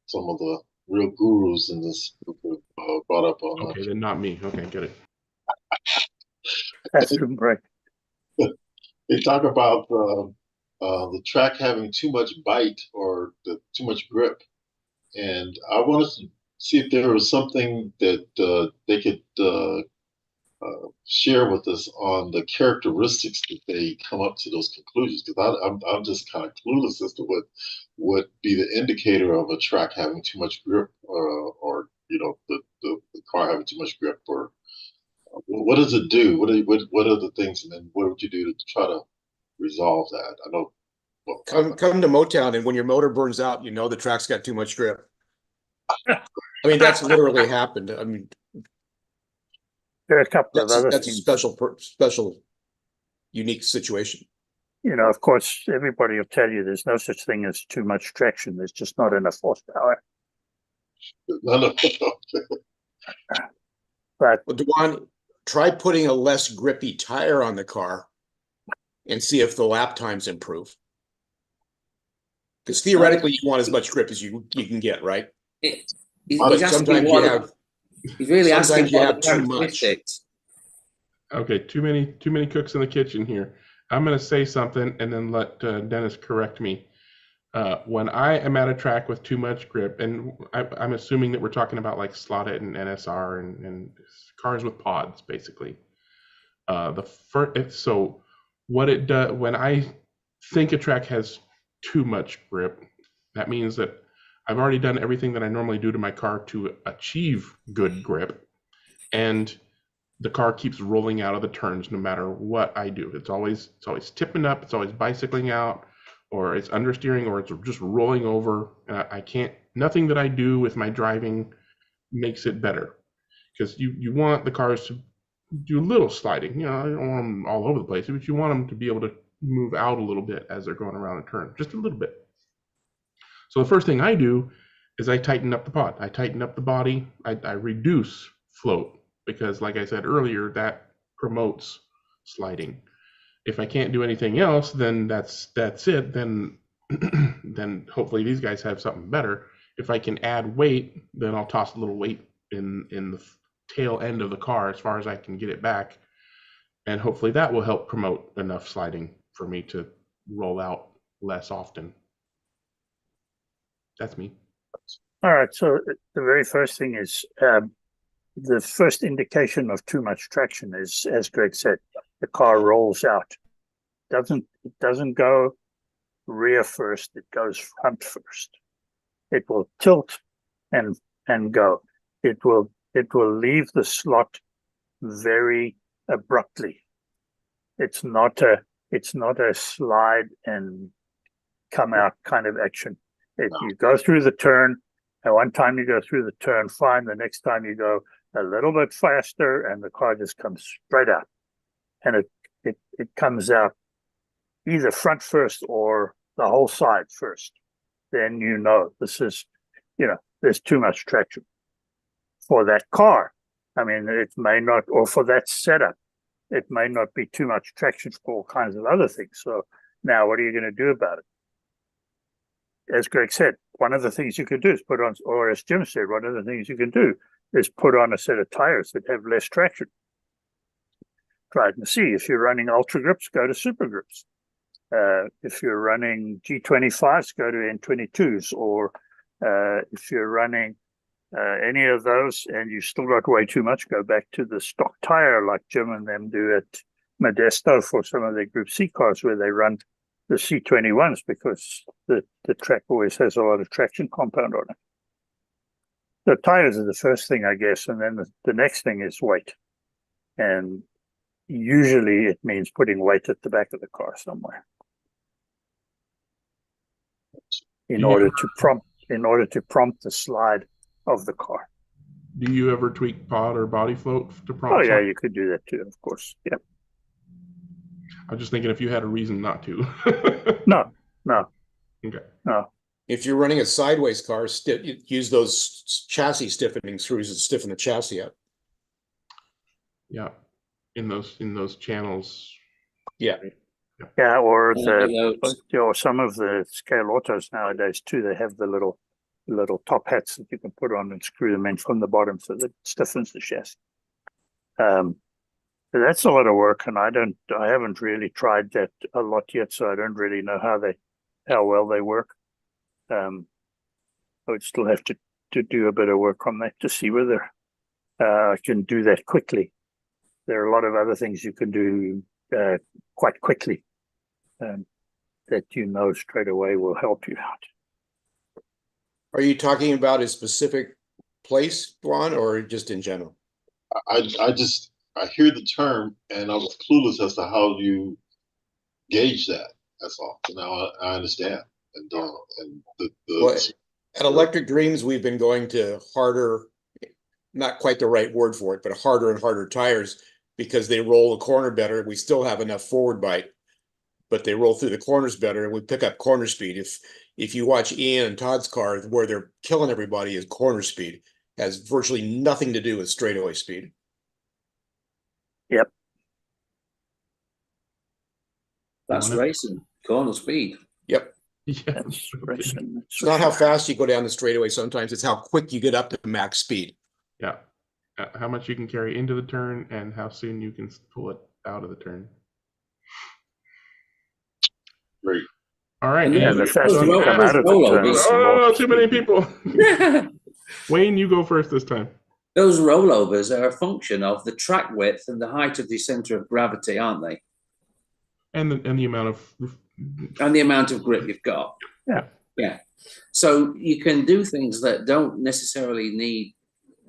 some of the real gurus in this group have brought up on. Okay, then not me. Okay, get it. That's right. They talk about the track having too much bite or too much grip, and I wanted to see if there was something that they could share with us on the characteristics that they come up to those conclusions. Because I'm just kind of clueless as to what would be the indicator of a track having too much grip, or the car having too much grip, or what does it do? What are the things, and then what would you do to try to resolve that? I know. Well, come to Motown, and when your motor burns out, you know the track's got too much grip. I mean, that's literally happened. I mean, there are a couple of other that's things. a special, unique situation. Of course, everybody will tell you there's no such thing as too much traction. There's just not enough horsepower. But well, Dewan, try putting a less grippy tire on the car and see if the lap times improve. Because theoretically, you want as much grip as you can get, right? Sometimes you have. He's really asking you have too much. Okay, too many cooks in the kitchen here. I'm going to say something and then let Dennis correct me. When I am at a track with too much grip, and I'm assuming that we're talking about like slotted and NSR and cars with pods, basically. So what it does when I think a track has too much grip, that means that I've already done everything that I normally do to my car to achieve good grip, and the car keeps rolling out of the turns no matter what I do. It's always tipping up, it's always bicycling out, or it's understeering, or it's just rolling over. Nothing that I do with my driving makes it better, because you want the cars to do a little sliding. I don't want them all over the place, but you want them to be able to move out a little bit as they're going around a turn, just a little bit. So the first thing I do is I tighten up the pod. I tighten up the body. I reduce float, because like I said earlier, that promotes sliding. If I can't do anything else, then that's it. Then then hopefully these guys have something better. If I can add weight, then I'll toss a little weight in the tail end of the car as far as I can get it back, and hopefully that will help promote enough sliding for me to roll out less often. That's me. All right, so the very first thing is the first indication of too much traction is, as Greg said, the car rolls out. It doesn't go rear first, it goes front first. It will tilt and go. It will leave the slot very abruptly. It's not a slide and come out kind of action. You go through the turn, and one time you go through the turn fine, the next time you go a little bit faster, and the car just comes straight out. And it comes out either front first or the whole side first. Then this is, there's too much traction for that car. I mean, it may not, or for that setup, it may not be too much traction for all kinds of other things. So now what are you going to do about it? As Greg said, one of the things you could do is put on, or as Jim said, one of the things you can do is put on a set of tires that have less traction. Try it and see. If you're running Ultra Grips, go to Super Grips. If you're running G25s, go to N22s, or If you're running any of those and you still got way too much, go back to the stock tire like Jim and them do at Modesto for some of their Group C cars where they run the C21s because the track always has a lot of traction compound on it. The tires are the first thing, I guess, and then the next thing is weight. And usually it means putting weight at the back of the car somewhere in order to prompt the slide of the car. Do you ever tweak pod or body float to prompt? Oh yeah, something? you could do that too, of course. Yeah. I'm just thinking if you had a reason not to. No. Okay. No. If you're running a sideways car, use those chassis stiffening screws that stiffen the chassis up. Yeah, in those channels. Yeah. Yeah, or some of the scale autos nowadays too. They have the little top hats that you can put on and screw them in from the bottom, so that it stiffens the chassis. So that's a lot of work, and I haven't really tried that a lot yet, so I don't really know how well they work. I would still have to do a bit of work on that to see whether I can do that quickly. There are a lot of other things you can do quite quickly that straight away will help you out. Are you talking about a specific place, Juan, or just in general? I hear the term and I was clueless as to how you gauge that. That's all. So now I understand. And Well, at Electric Dreams, we've been going to harder, not quite the right word for it, but harder and harder tires because they roll the corner better. We still have enough forward bite, but they roll through the corners better and we pick up corner speed. If you watch Ian and Todd's car, where they're killing everybody is corner speed. Has virtually nothing to do with straightaway speed. Yep. That's racing, corner speed. Yep. Yeah. That's racing. It's not how fast you go down the straightaway sometimes, it's how quick you get up to max speed. Yeah. How much you can carry into the turn and how soon you can pull it out of the turn. Great. All right. Yeah, the faster you come out of the turn. Oh, too many people. Wayne, you go first this time. Those rollovers are a function of the track width and the height of the center of gravity, aren't they? And the amount of grip you've got. Yeah. So you can do things that don't necessarily need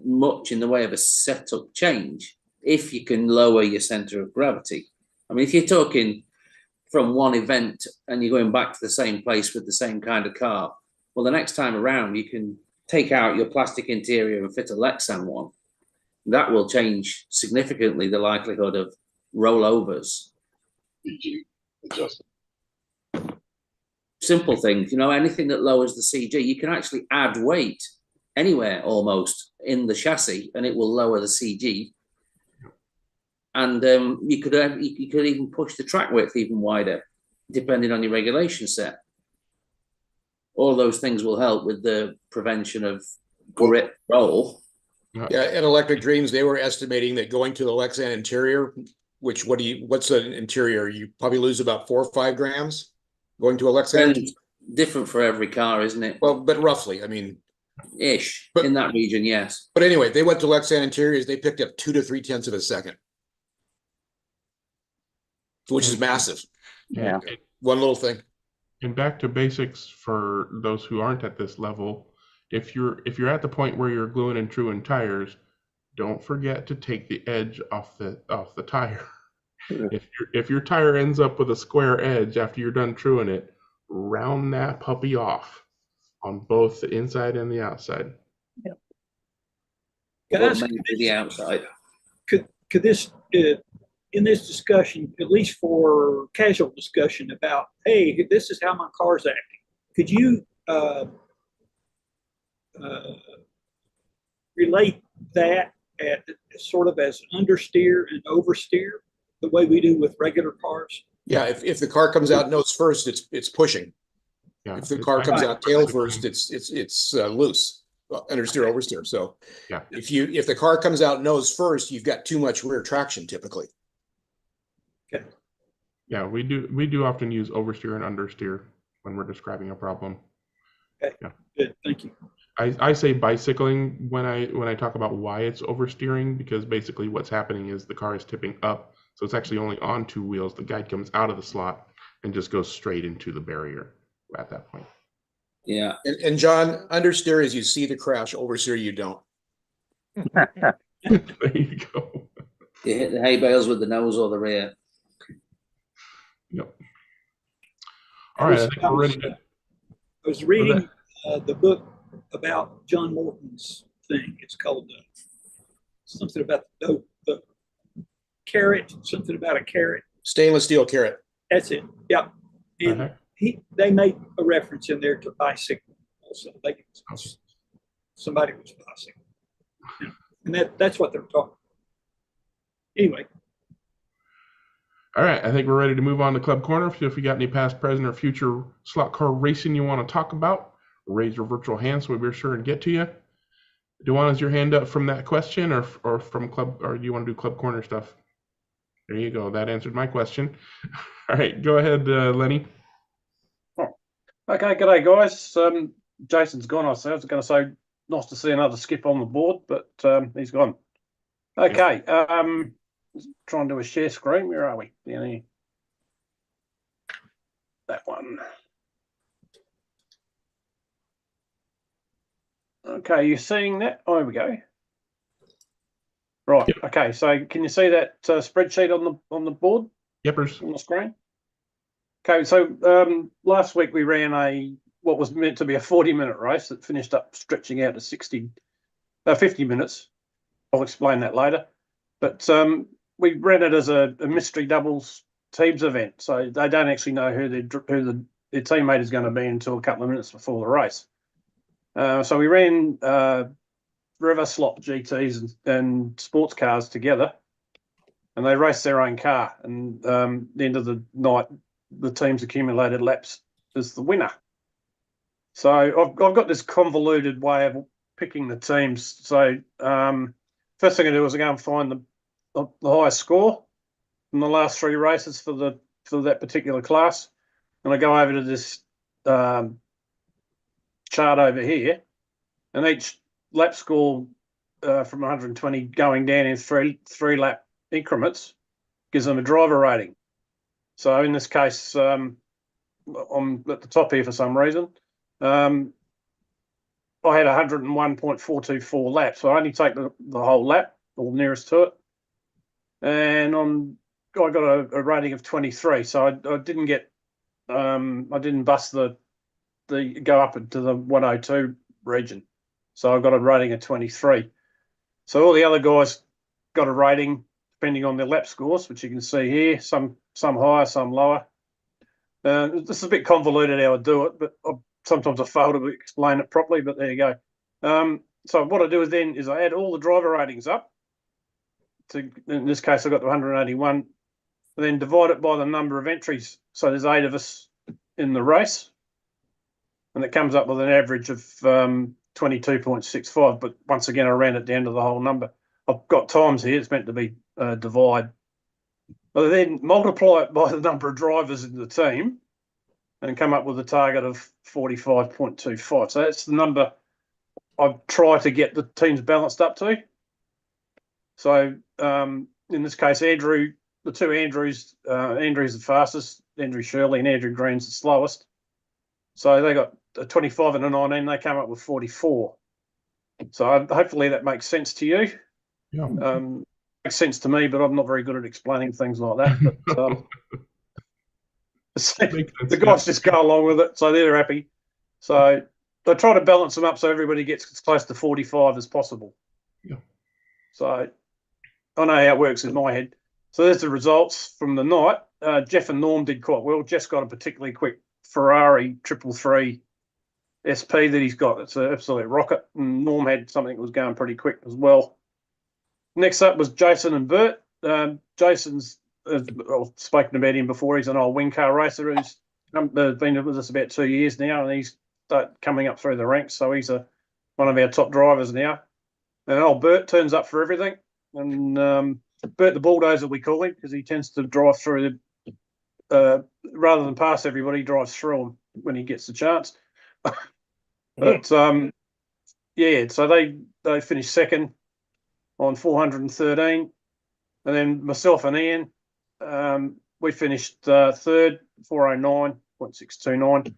much in the way of a setup change if you can lower your center of gravity. I mean, if you're talking from one event and you're going back to the same place with the same kind of car, well, the next time around you can take out your plastic interior and fit a Lexan one. That will change significantly the likelihood of rollovers. Simple things, anything that lowers the CG, you can actually add weight anywhere almost in the chassis and it will lower the CG. And you could even push the track width even wider, depending on your regulation set. All those things will help with the prevention of grip roll. Yeah, at Electric Dreams, they were estimating that going to the Lexan interior, what's an interior? You probably lose about 4 or 5 grams going to a Lexan. Different for every car, isn't it? Well, but roughly, I mean. Ish, in that region, yes. But anyway, they went to Lexan interiors, they picked up 2 to 3 tenths of a second. Which is massive. Yeah. One little thing. And back to basics for those who aren't at this level. If you're at the point where you're gluing and truing tires, don't forget to take the edge off the tire. If your tire ends up with a square edge after you're done truing it, round that puppy off on both the inside and the outside. Yep. Guys, the outside. Could this in this discussion, at least for casual discussion about, hey, this is how my car's acting, could you relate that at sort of as understeer and oversteer, the way we do with regular cars? Yeah, if the car comes out nose first, it's pushing. Yeah, if the car comes out tail first, it's loose. Understeer, oversteer. So yeah, if the car comes out nose first, you've got too much rear traction typically. Okay. Yeah, we do often use oversteer and understeer when we're describing a problem. Okay. Yeah. Good. Thank you. I say bicycling when I talk about why it's oversteering, because basically what's happening is the car is tipping up, so it's actually only on two wheels. The guide comes out of the slot and just goes straight into the barrier at that point. Yeah. And John, understeer is you see the crash, oversteer you don't. There you go. You hit the hay bales with the nose or the rear. Yep. All right, I think we're ready. I was reading the book about John Morton's thing. It's called something about the carrot, something about a carrot. Stainless steel carrot. That's it. Yeah. And they made a reference in there to bicycle also. Somebody was bicycle. And that's what they're talking about. Anyway. All right, I think we're ready to move on to Club Corner. So if you got any past, present, or future slot car racing you want to talk about, raise your virtual hand so we'll be sure and get to you. Dewan, is your hand up from that question or from Club, or do you want to do Club Corner stuff? There you go. That answered my question. All right, go ahead, Lenny. Oh. Okay, g'day guys. Jason's gone. I was going to say nice to see another skip on the board, but he's gone. Okay. Try and do a share screen. Where are we? Down here. That one. Okay, you're seeing that? Oh, here we go. Right. Yep. Okay. So can you see that spreadsheet on the board? Yepers. On the screen. Okay. So last week we ran what was meant to be a 40-minute race that finished up stretching out to 50 minutes. I'll explain that later. But we ran it as a mystery doubles teams event, so they don't actually know who their teammate is going to be until a couple of minutes before the race. So we ran river slot GTs and sports cars together, and they raced their own car. And the end of the night, the team's accumulated laps as the winner. So I've got this convoluted way of picking the teams. So first thing I do is I go and find the highest score in the last three races for that particular class, and I go over to this chart over here, and each lap score from 120 going down in three lap increments gives them a driver rating. So in this case, I'm at the top here for some reason. I had 101.424 laps, so I only take the whole lap or nearest to it. And I got a rating of 23, so I didn't get I didn't bust the go up into the 102 region, so I got a rating of 23. So all the other guys got a rating depending on their lap scores, which you can see here, some higher, some lower. This is a bit convoluted how I do it, but sometimes I fail to explain it properly, but there you go. So what I do is I add all the driver ratings up. In this case, I got to 181, and then divide it by the number of entries. So there's 8 of us in the race, and it comes up with an average of 22.65. But once again, I ran it down to the whole number. I've got times here. It's meant to be divide. But then multiply it by the number of drivers in the team, and come up with a target of 45.25. So that's the number I've tried to get the teams balanced up to. So in this case, Andrew, the two Andrews, Andrew's the fastest, Andrew Shirley, and Andrew Green's the slowest. So they got a 25 and a 19. They came up with 44. So hopefully that makes sense to you. Yeah. Makes sense to me, but I'm not very good at explaining things like that. But the guys just go along with it, so they're happy. So I try to balance them up so everybody gets as close to 45 as possible. Yeah. So I know how it works in my head. So there's the results from the night. Jeff and Norm did quite well. Jeff's got a particularly quick Ferrari 333 SP that he's got. It's an absolute rocket. And Norm had something that was going pretty quick as well. Next up was Jason and Bert. Jason's, I've spoken about him before. He's an old wing car racer who's been with us about 2 years now, and he's coming up through the ranks. So he's one of our top drivers now. And old Bert turns up for everything. And Bert the Bulldozer, we call him, because he tends to drive through rather than pass everybody, he drives through them when he gets the chance. But yeah, so they finished second on 413, and then myself and Ian, we finished third, 409.629.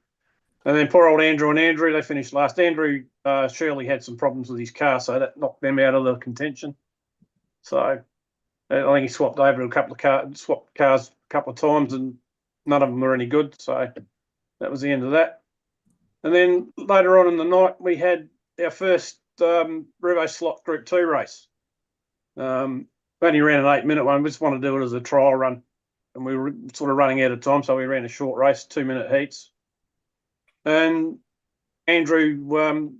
And then poor old Andrew and Andrew, they finished last. Andrew surely had some problems with his car, so that knocked them out of the contention. So I think he swapped over to swapped cars a couple of times, and none of them were any good. So that was the end of that. And then later on in the night, we had our first Revo Slot Group 2 race. We only ran an 8-minute one. We just wanted to do it as a trial run, and we were sort of running out of time, so we ran a short race, 2-minute heats. And Andrew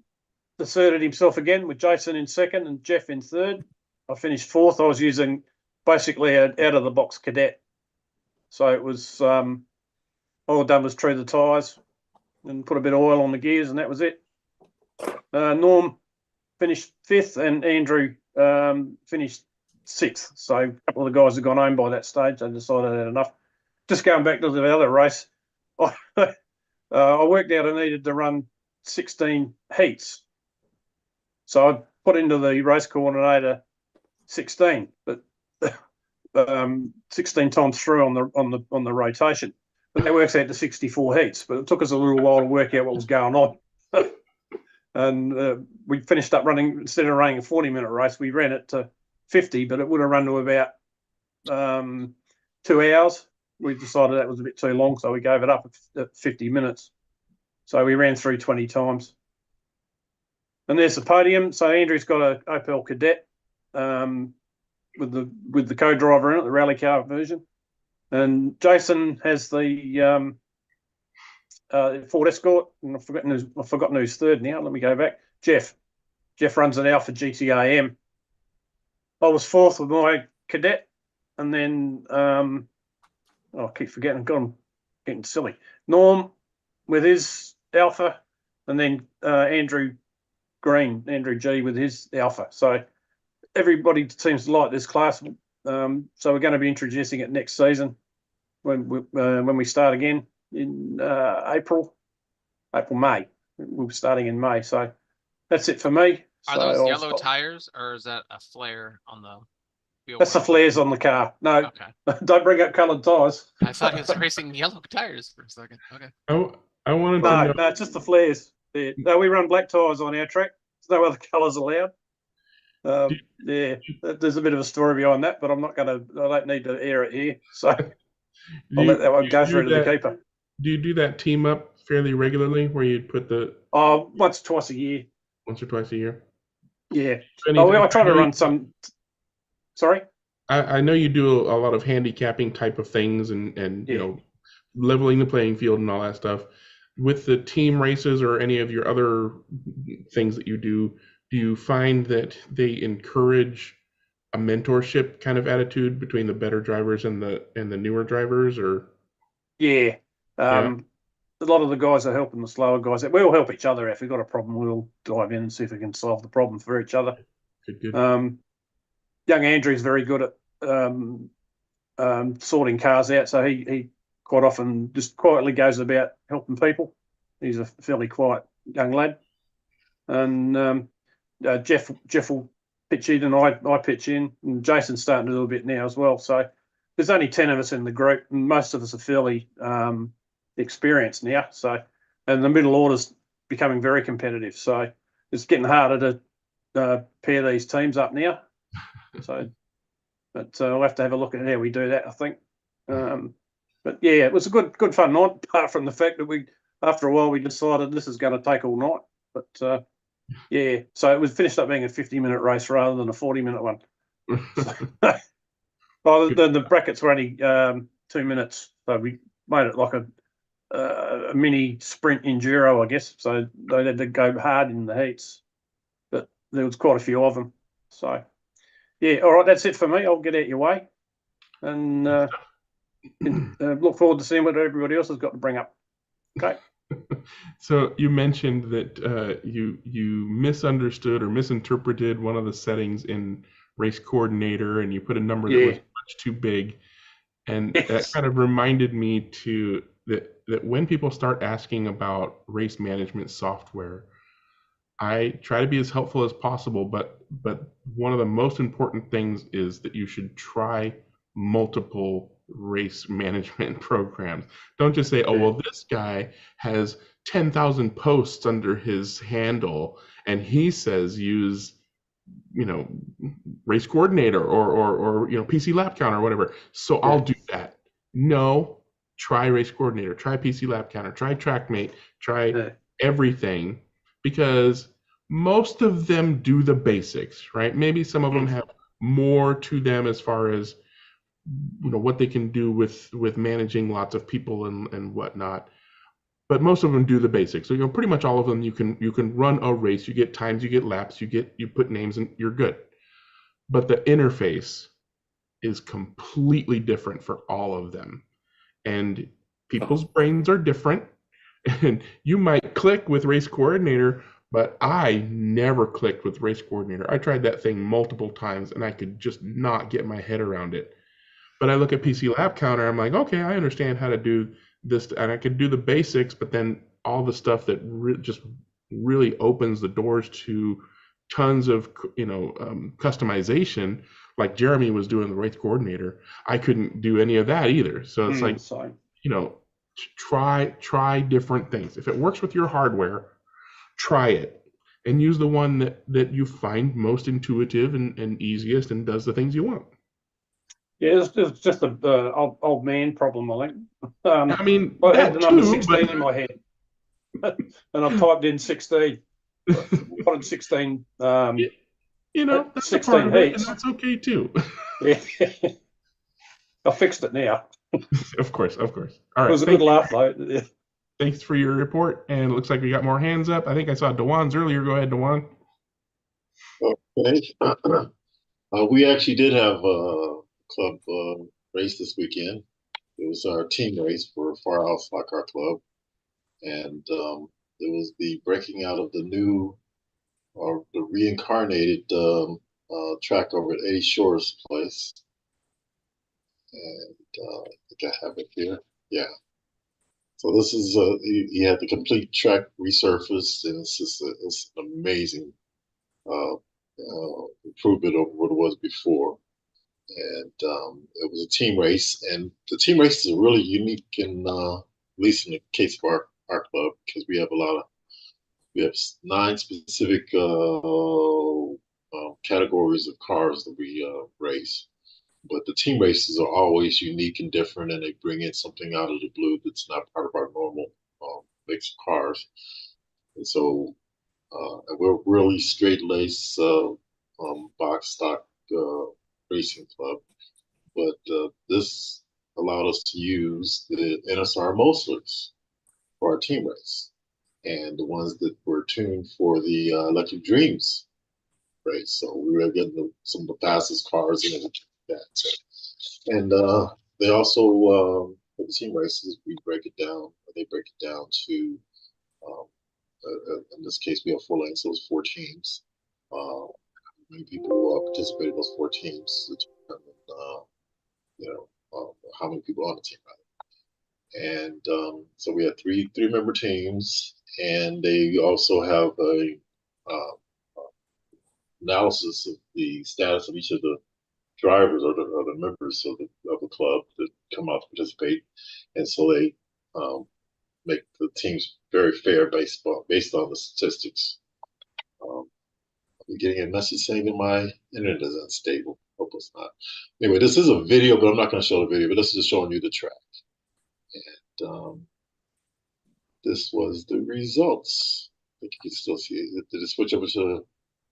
asserted himself again with Jason in second and Jeff in third. I finished fourth. I was using basically an out-of-the-box cadet. So it was all I'd done was treat the tyres and put a bit of oil on the gears, and that was it. Norm finished fifth, and Andrew finished sixth. So a couple of the guys had gone home by that stage. They decided they had enough. Just going back to the other race, I worked out I needed to run 16 heats. So I put into the race coordinator 16, but 16 times through on the rotation. But that works out to 64 heats. But it took us a little while to work out what was going on. And we finished up running, instead of running a 40-minute race, we ran it to 50, but it would have run to about 2 hours. We decided that was a bit too long, so we gave it up at 50 minutes. So we ran through 20 times. And there's the podium. So Andrew's got a Opel Kadett with the co-driver in it, the rally car version. And Jason has the Ford Escort, and I've forgotten who's third now. Let me go back. Jeff runs an Alpha GTAM. I was fourth with my Kadett, and then I keep forgetting. I'm getting silly. Norm with his Alpha, and then Andrew G with his Alpha. So everybody seems to like this class. So we're going to be introducing it next season when we start again in May. We'll be starting in May. So that's it for me. Are those yellow tires, or is that a flare on the wheel? That's the flares on the car. No, okay. Don't bring up coloured tires. I thought he was racing yellow tires for a second. Okay. I wanted to know. No, it's just the flares. Yeah. No, we run black tires on our track. There's no other colours allowed. Yeah, there's a bit of a story behind that, but I don't need to air it here. So I'll let that one go through to the keeper. Do you do that team up fairly regularly where you put the... once or twice a year. Once or twice a year? Yeah. I try to run some... Sorry? I know you do a lot of handicapping type of things and you know, leveling the playing field and all that stuff. With the team races or any of your other things that you do you find that they encourage a mentorship kind of attitude between the better drivers and the newer drivers, or? Yeah. A lot of the guys are helping the slower guys. We all help each other. If we've got a problem, we'll dive in and see if we can solve the problem for each other. Good. Young Andrew's very good at sorting cars out, so he quite often just quietly goes about helping people. He's a fairly quiet young lad. And Jeff will pitch in, and I pitch in, and Jason's starting to do a bit now as well. So there's only 10 of us in the group, and most of us are fairly experienced now. So, and the middle order's becoming very competitive. So it's getting harder to pair these teams up now. So, but we'll have to have a look at how we do that, I think. But yeah, it was a good fun night, apart from the fact that after a while we decided this is going to take all night. But yeah, so it was finished up being a 50-minute race rather than a 40-minute one. The brackets were only 2 minutes, so we made it like a mini sprint enduro, I guess. So they had to go hard in the heats, but there was quite a few of them. So yeah, all right, that's it for me. I'll get out your way, and look forward to seeing what everybody else has got to bring up. Okay. So you mentioned that you misunderstood or misinterpreted one of the settings in Race Coordinator, and you put a number that was much too big, and that kind of reminded me that when people start asking about race management software, I try to be as helpful as possible, but one of the most important things is that you should try multiple race management programs. Don't just say, oh, well, this guy has 10,000 posts under his handle and he says use, race coordinator or PC lap counter or whatever. So I'll do that. No, try race coordinator, try PC lap counter, try TrackMate, try everything, because most of them do the basics, right? Maybe some of them have more to them as far as what they can do with managing lots of people and whatnot. But most of them do the basics. So pretty much all of them you can run a race, you get times, you get laps, you put names, and you're good. But the interface is completely different for all of them. And people's brains are different. And you might click with race coordinator, but I never clicked with race coordinator. I tried that thing multiple times and I could just not get my head around it. But I look at PC lap counter, I'm like, okay, I understand how to do this, and I could do the basics, but then all the stuff that just really opens the doors to tons of customization, like Jeremy was doing the race coordinator, I couldn't do any of that either. So it's try different things. If it works with your hardware, try it and use the one that you find most intuitive and easiest and does the things you want. Yeah, it's just an old man problem, I think. I mean, I had the number too, 16 in my head, and I've typed in 16. Wanted 16. That's 16 part of it, heats. and that's okay too. Yeah, I fixed it now. Of course. All right. It was a good laugh, though. Yeah. Thanks for your report, and it looks like we got more hands up. I think I saw Dewan's earlier. Go ahead, Dewan. Okay. We actually did have a club race this weekend. It was our team race for Firehouse Lock Car Club, and it was the breaking out of the new or the reincarnated track over at Eddie Shore's place. And I think I have it here. Yeah. So this is he had the complete track resurfaced, and it's an amazing improvement over what it was before. And it was a team race, and the team race is really unique in at least in the case of our club, because we have 9 specific categories of cars that we race. But the team races are always unique and different, and they bring in something out of the blue that's not part of our normal mix of cars. And so we're really straight-laced box stock racing club. But this allowed us to use the NSR Moslers for our team race, and the ones that were tuned for the Electric Dreams race. So we were getting some of the fastest cars and everything like that. So, and they also, for the team races, they break it down to, in this case, we have 4 lanes, so it's 4 teams. Many people participate in those 4 teams to determine, how many people on the team, rather. And so we had 3 member teams, and they also have a analysis of the status of each of the drivers or the members of the club that come out to participate, and so they make the teams very fair based on the statistics. I'm getting a message saying that my internet is unstable. Hope it's not. Anyway, this is a video, but I'm not going to show the video. But this is just showing you the track, and this was the results. I think you can still see it. Did it switch over to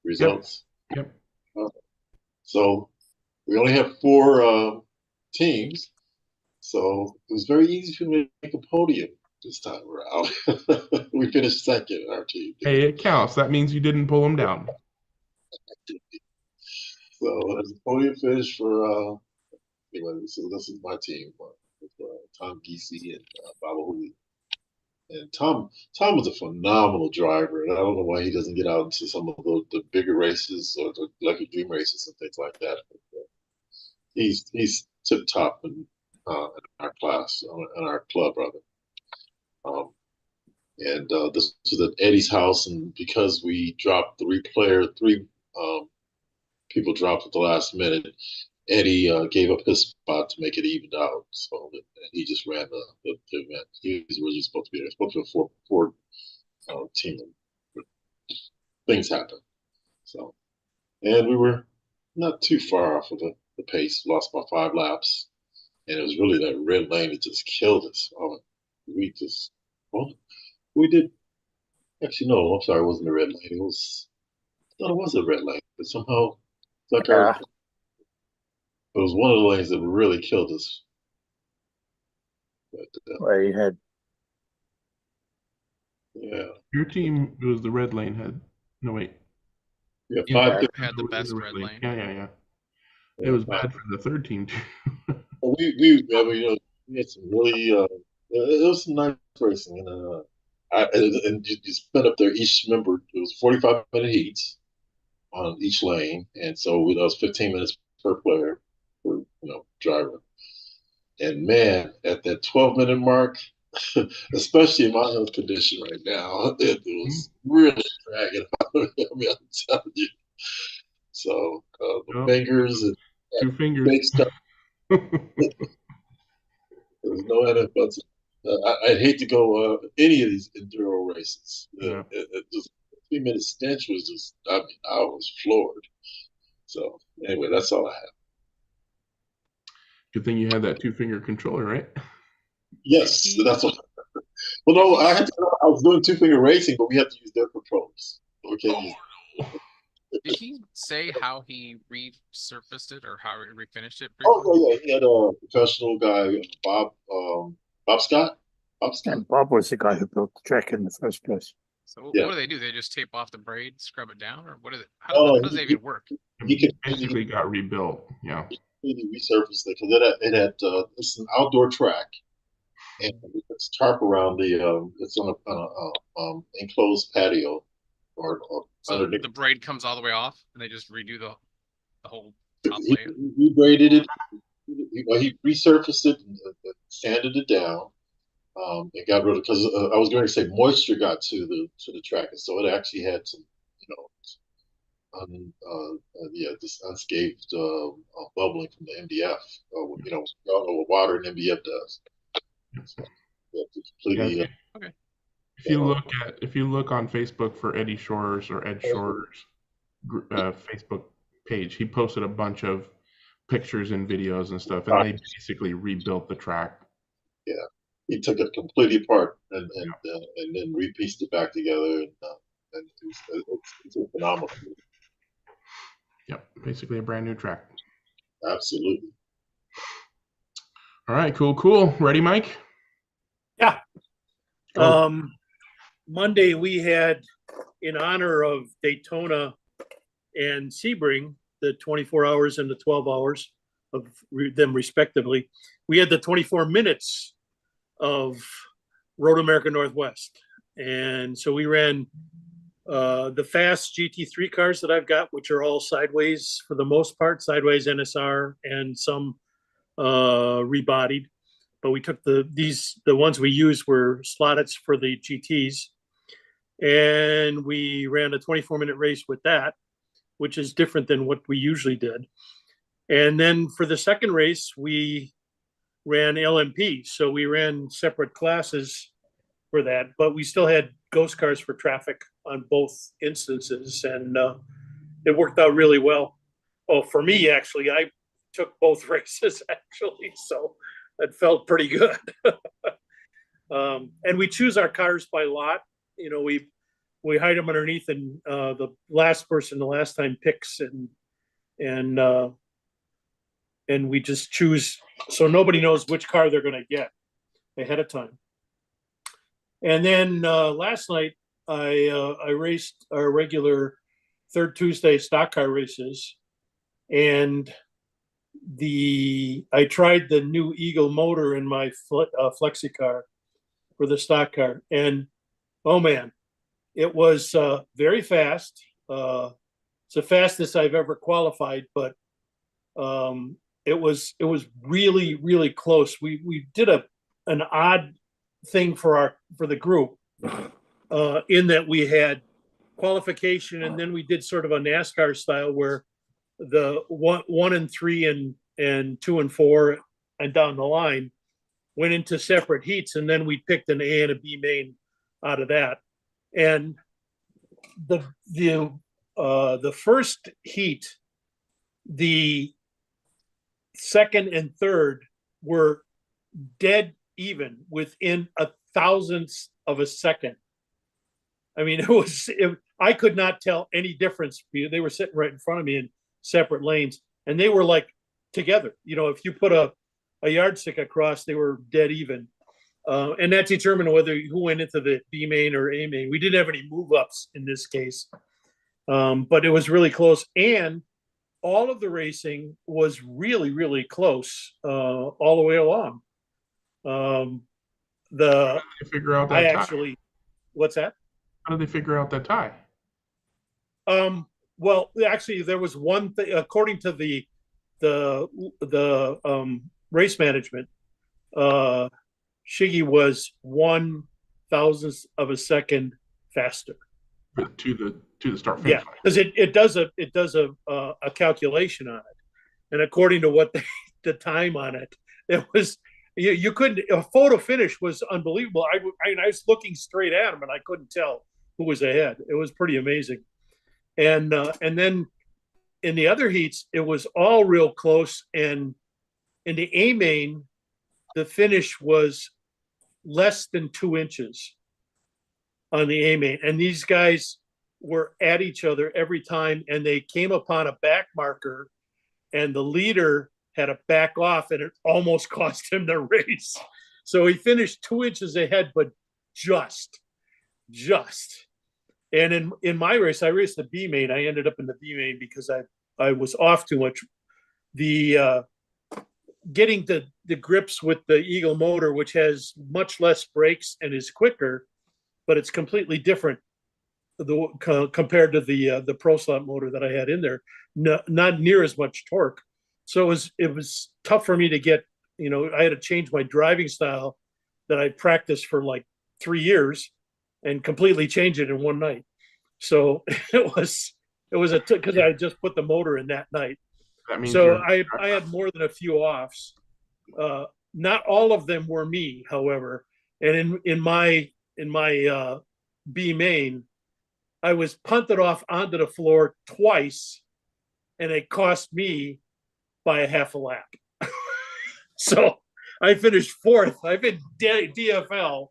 results? Yep. So we only have 4 teams, so it was very easy to make a podium this time around. We finished second in our team. Hey, it counts. That means you didn't pull them down. So as a podium finish for anyway, so this is my team with Tom Giese and Baba Hooley. And Tom was a phenomenal driver, and I don't know why he doesn't get out into some of the bigger races or the Lucky Dream races and things like that. But, he's tip top in our class, in our club, rather. And this was at Eddie's house, and because we dropped three people dropped at the last minute, Eddie gave up his spot to make it evened out. So and he just ran the event. He was originally supposed to be there. Supposed to be a four team. Things happen. So, and we were not too far off of the pace. Lost about 5 laps, and it was really that red lane that just killed us. We did. Actually, no, I'm sorry, it wasn't a red lane. I thought it was a red lane, but somehow it was one of the lanes that really killed us. But, well, you had. Yeah. Your team, it was the red lane had. No, wait. Yeah, had the best red lane. Yeah. It was bad for the third team too. we had some really it was some nice racing, and you spent up there each member. It was 45-minute heats on each lane, and so that was 15 minutes per player per driver. And man, at that 12-minute mark, especially in my health condition right now, it was really dragging out. I mean, I'm telling you. So the fingers and 2 fingers. big stuff. There's no NFL. I'd hate to go any of these enduro races. Just 3-minute stench was just. I mean, I was floored. So anyway, that's all I have. Good thing you had that 2-finger controller, right? Yes, that's what. Well, no, I was doing 2-finger racing, but we had to use their controllers. Okay. Did he say how he resurfaced it or how he refinished it? Oh yeah, he had a professional guy, Bob Scott. And Bob was the guy who built the track in the first place. So what do they do? They just tape off the braid, scrub it down, or what is it? How does that even work? He basically got rebuilt. Yeah. He resurfaced it because it had it's an outdoor track, and it's tarp around the it's on a enclosed patio, or so the braid comes all the way off, and they just redo the whole top layer. He braided it. He resurfaced it and sanded it down. And got rid of because I was going to say moisture got to the track, and so it actually had some, this unscathed bubbling from the MDF. We all know what water and MDF does. So, completely. Okay. If you look on Facebook for Eddie Shores or Ed Shores Facebook page, he posted a bunch of pictures and videos and stuff, and they basically rebuilt the track. Yeah. He took it completely apart and then repieced it back together, and it's a phenomenal. Yep, basically a brand new track. Absolutely. All right, cool. Ready, Mike? Yeah. Monday we had, in honor of Daytona and Sebring, the 24 hours and the 12 hours of them respectively, we had the 24 minutes of Road America Northwest. And so we ran the fast GT3 cars that I've got, which are all sideways for the most part, sideways NSR and some rebodied. But we took the ones we used were slotted for the GTs. And we ran a 24-minute race with that, which is different than what we usually did. And then for the second race, we ran LMP. So we ran separate classes for that, but we still had ghost cars for traffic on both instances. And it worked out really well. Oh, for me, actually, I took both races actually. So it felt pretty good. And we choose our cars by lot. We hide them underneath, and the last person the last time picks, and we just choose, so nobody knows which car they're going to get ahead of time. And then last night I raced our regular third Tuesday stock car races, and I tried the new Eagle motor in my flexi car for the stock car, and oh man, it was very fast. It's the fastest I've ever qualified, but it was really, really close. We did an odd thing for the group. in that we had qualification, and then we did sort of a NASCAR style where the one and three and two and four and down the line went into separate heats, and then we picked an A and a B main out of that. And the first heat, the second and third were dead even within a thousandth of a second. I mean, I could not tell any difference. They were sitting right in front of me in separate lanes, and they were like together. If you put a yardstick across, they were dead even. And that determined who went into the B main or A main. We didn't have any move ups in this case, but it was really close. And all of the racing was really, really close all the way along. Figure out that tie? What's that? How did they figure out that tie? Well, actually, there was one thing according to the race management. Shiggy was 1/1000th of a second faster to the start finish line. Because it does a calculation on it, and according to what the time on it, it was you couldn't. A photo finish was unbelievable. I was looking straight at him and I couldn't tell who was ahead. It was pretty amazing, and then in the other heats it was all real close, and in the A main the finish was less than 2 inches on the A main, and these guys were at each other every time, and they came upon a back marker, and the leader had to back off, and it almost cost him the race. So he finished 2 inches ahead, but just. And in my race, I raced the B main. I ended up in the B main because I was off too much. The getting the grips with the Eagle motor, which has much less brakes and is quicker, but it's completely different compared to the Pro Slot motor that I had in there. Not near as much torque. So it was tough for me to get, I had to change my driving style that I practiced for like 3 years and completely change it in one night. So it was because I just put the motor in that night. That means so I had more than a few offs. Not all of them were me, however. And in my B main, I was punted off onto the floor twice, and it cost me by a half a lap. So I finished fourth. I've been DFL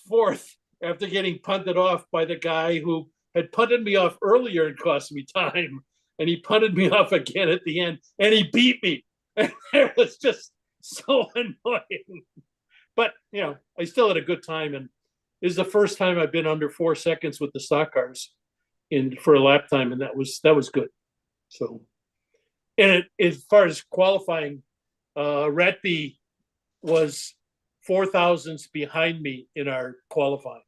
fourth after getting punted off by the guy who had punted me off earlier and cost me time. And he punted me off again at the end, and he beat me. And it was just so annoying. But, I still had a good time. And this is the first time I've been under 4 seconds with the stock cars for a lap time. And that was good. So, and as far as qualifying, Ratby was 4/1000ths behind me in our qualifying.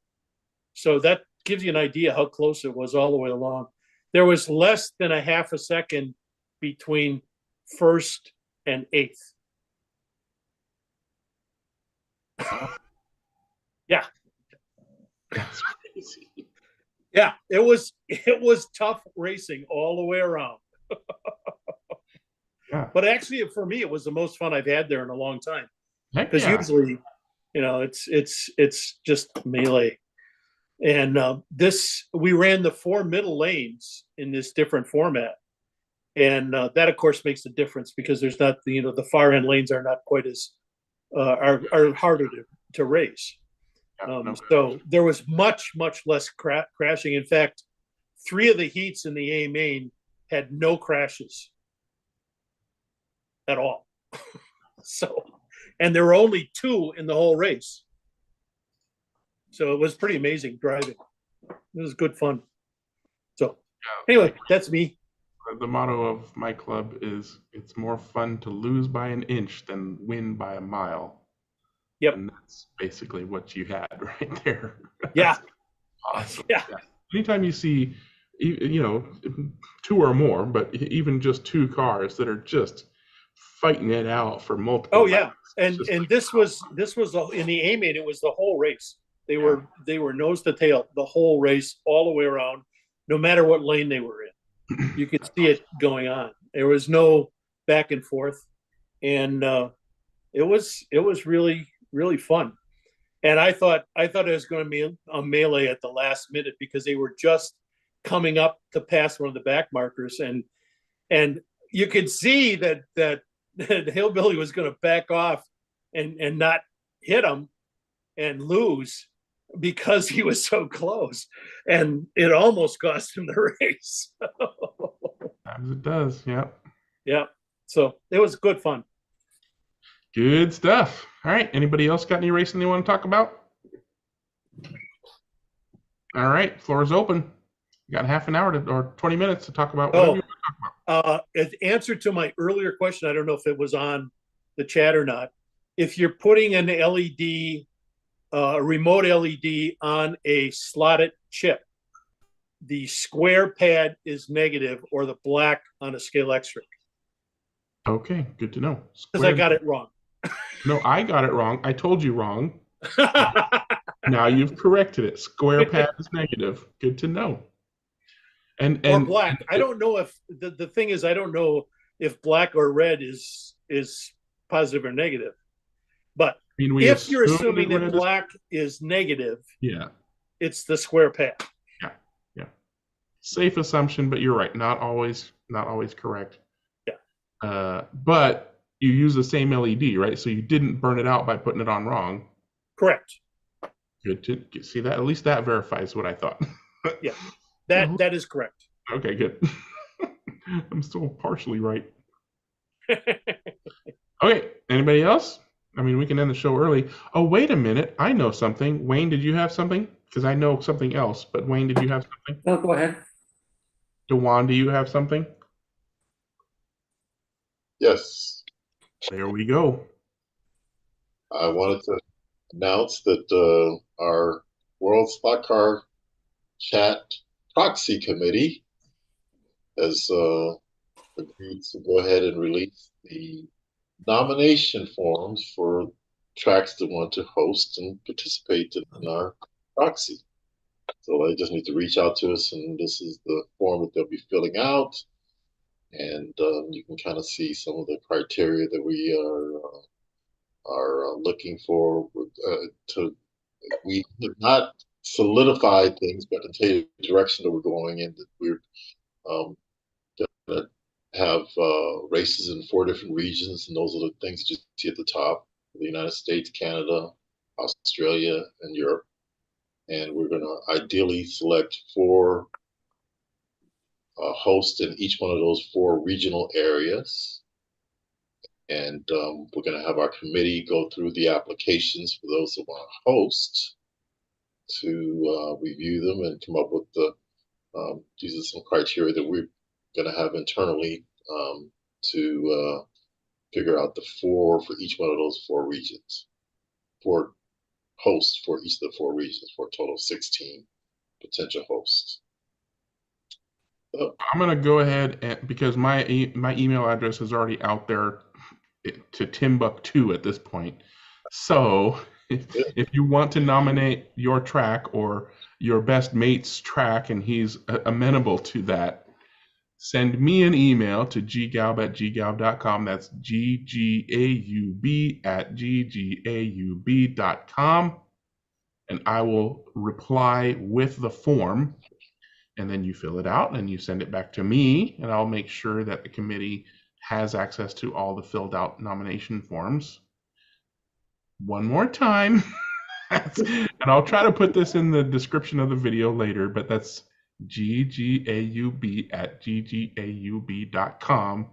So that gives you an idea how close it was all the way along. There was less than a half a second between first and eighth. Yeah. That's crazy. Yeah, it was tough racing all the way around. Yeah. But actually, for me, it was the most fun I've had there in a long time. Because usually, it's just melee. And we ran the 4 middle lanes in this different format, and that of course makes a difference because there's not the far end lanes are not quite as are harder to race. So there was much less crashing. In fact, 3 of the heats in the A main had no crashes at all. So, and there were only 2 in the whole race. So it was pretty amazing driving. It was good fun. So anyway, that's me. The motto of my club is it's more fun to lose by an inch than win by a mile. Yep. And that's basically what you had right there. Yeah. Awesome. Yeah. Anytime you see, 2 or more, but even just 2 cars that are just fighting it out for multiple. Oh yeah. And this was in the A main, it was the whole race. They were nose to tail the whole race, all the way around, no matter what lane they were in. You could see it going on. There was no back and forth, and it was really, really fun. And I thought it was going to be a melee at the last minute because they were just coming up to pass one of the back markers, and you could see that Hillbilly was going to back off and not hit him and lose because he was so close, and it almost cost him the race. As it does, yeah. Yeah. So it was good fun. Good stuff. All right. Anybody else got any racing they want to talk about? All right. Floor is open. You got half an hour or 20 minutes to talk about whatever you want to talk about. In answer to my earlier question, I don't know if it was on the chat or not. If you're putting an LED, a remote LED on a slotted chip, the square pad is negative, or the black on a scale X-ray. Okay, good to know. Because I got it wrong. No, I got it wrong. I told you wrong. Now you've corrected it. Square pad is negative. Good to know. Or black. I don't know if the thing is, I don't know if black or red is positive or negative. But if you're assuming that black is negative, yeah, it's the square pad. Yeah. Safe assumption, but you're right. Not always correct. Yeah. But you use the same LED, right? So you didn't burn it out by putting it on wrong. Correct. Good to see that. At least that verifies what I thought. Yeah. That is correct. Okay, good. I'm still partially right. Okay, anybody else? I mean, we can end the show early. Oh, wait a minute. I know something. Wayne, did you have something? Because I know something else. But Wayne, did you have something? No, go ahead. DeJuan, do you have something? Yes. There we go. I wanted to announce that our World Slot Car Chat Proxy Committee has agreed to go ahead and release the nomination forms for tracks that want to host and participate in our proxy. So they just need to reach out to us, and this is the form that they'll be filling out. And you can kind of see some of the criteria that we are looking for. We have not solidified things, but I can tell you the direction that we're going in. That we're going to have races in 4 different regions, and those are the things that you see at the top: the United States, Canada, Australia, and Europe. And we're going to ideally select 4 hosts in each one of those 4 regional areas. And we're going to have our committee go through the applications for those that want to host, to review them and come up with these are some criteria that we're going to have internally to figure out the 4 for each one of those 4 regions, 4 hosts for each of the 4 regions, for a total of 16 potential hosts. I'm going to go ahead and, because my email address is already out there to Timbuktu at this point. So if you want to nominate your track or your best mate's track and he's amenable to that, send me an email to ggaub@ggaub.com. That's ggaub@ggaub.com. And I will reply with the form. And then you fill it out and you send it back to me, and I'll make sure that the committee has access to all the filled out nomination forms. One more time, and I'll try to put this in the description of the video later, but that's ggaub@ggaub.com,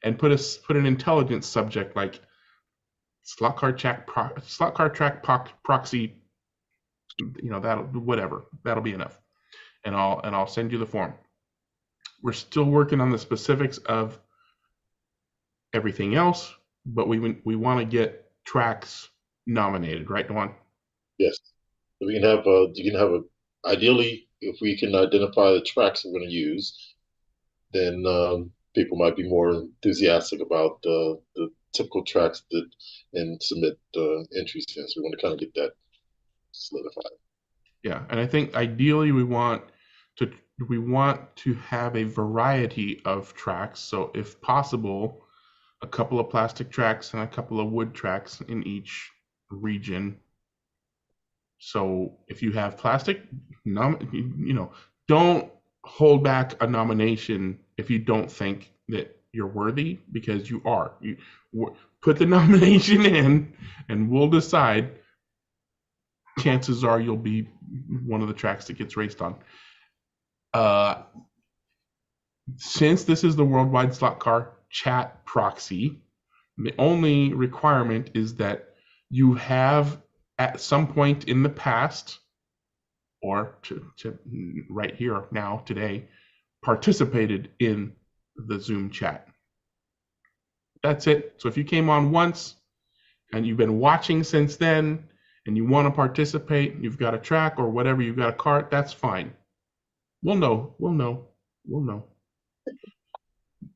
and put an intelligence subject like slot car track proxy, that'll be enough. And I'll send you the form. We're still working on the specifics of everything else, but we want to get tracks nominated, right, DeJuan? Yes, we can have ideally, if we can identify the tracks we're going to use, then people might be more enthusiastic about the typical tracks and submit entries in. So we want to kind of get that solidified. Yeah, and I think ideally we want to have a variety of tracks. So if possible, a couple of plastic tracks and a couple of wood tracks in each region. So if you have plastic, don't hold back a nomination if you don't think that you're worthy, because you are. You put the nomination in, and we'll decide. Chances are you'll be one of the tracks that gets raced on. Since this is the Worldwide Slot Car Chat proxy, the only requirement is that you have at some point in the past, or to right here now today, participated in the Zoom chat. That's it. So if you came on once and you've been watching since then and you want to participate, you've got a track or whatever, you've got a cart, that's fine. We'll know.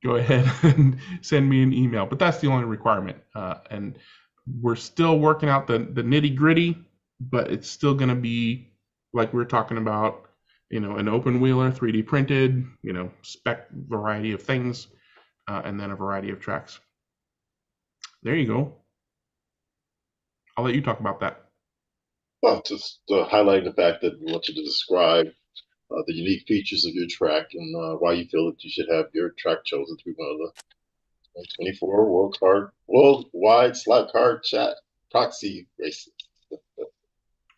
Go ahead and send me an email, but that's the only requirement. And we're still working out the nitty gritty, but it's still going to be like we were talking about, an open wheeler, 3D printed, spec variety of things, and then a variety of tracks. There you go. I'll let you talk about that. Well, just highlighting the fact that we want you to describe the unique features of your track and why you feel that you should have your track chosen to be one of the 24 Worldwide Slot Car Chat proxy races.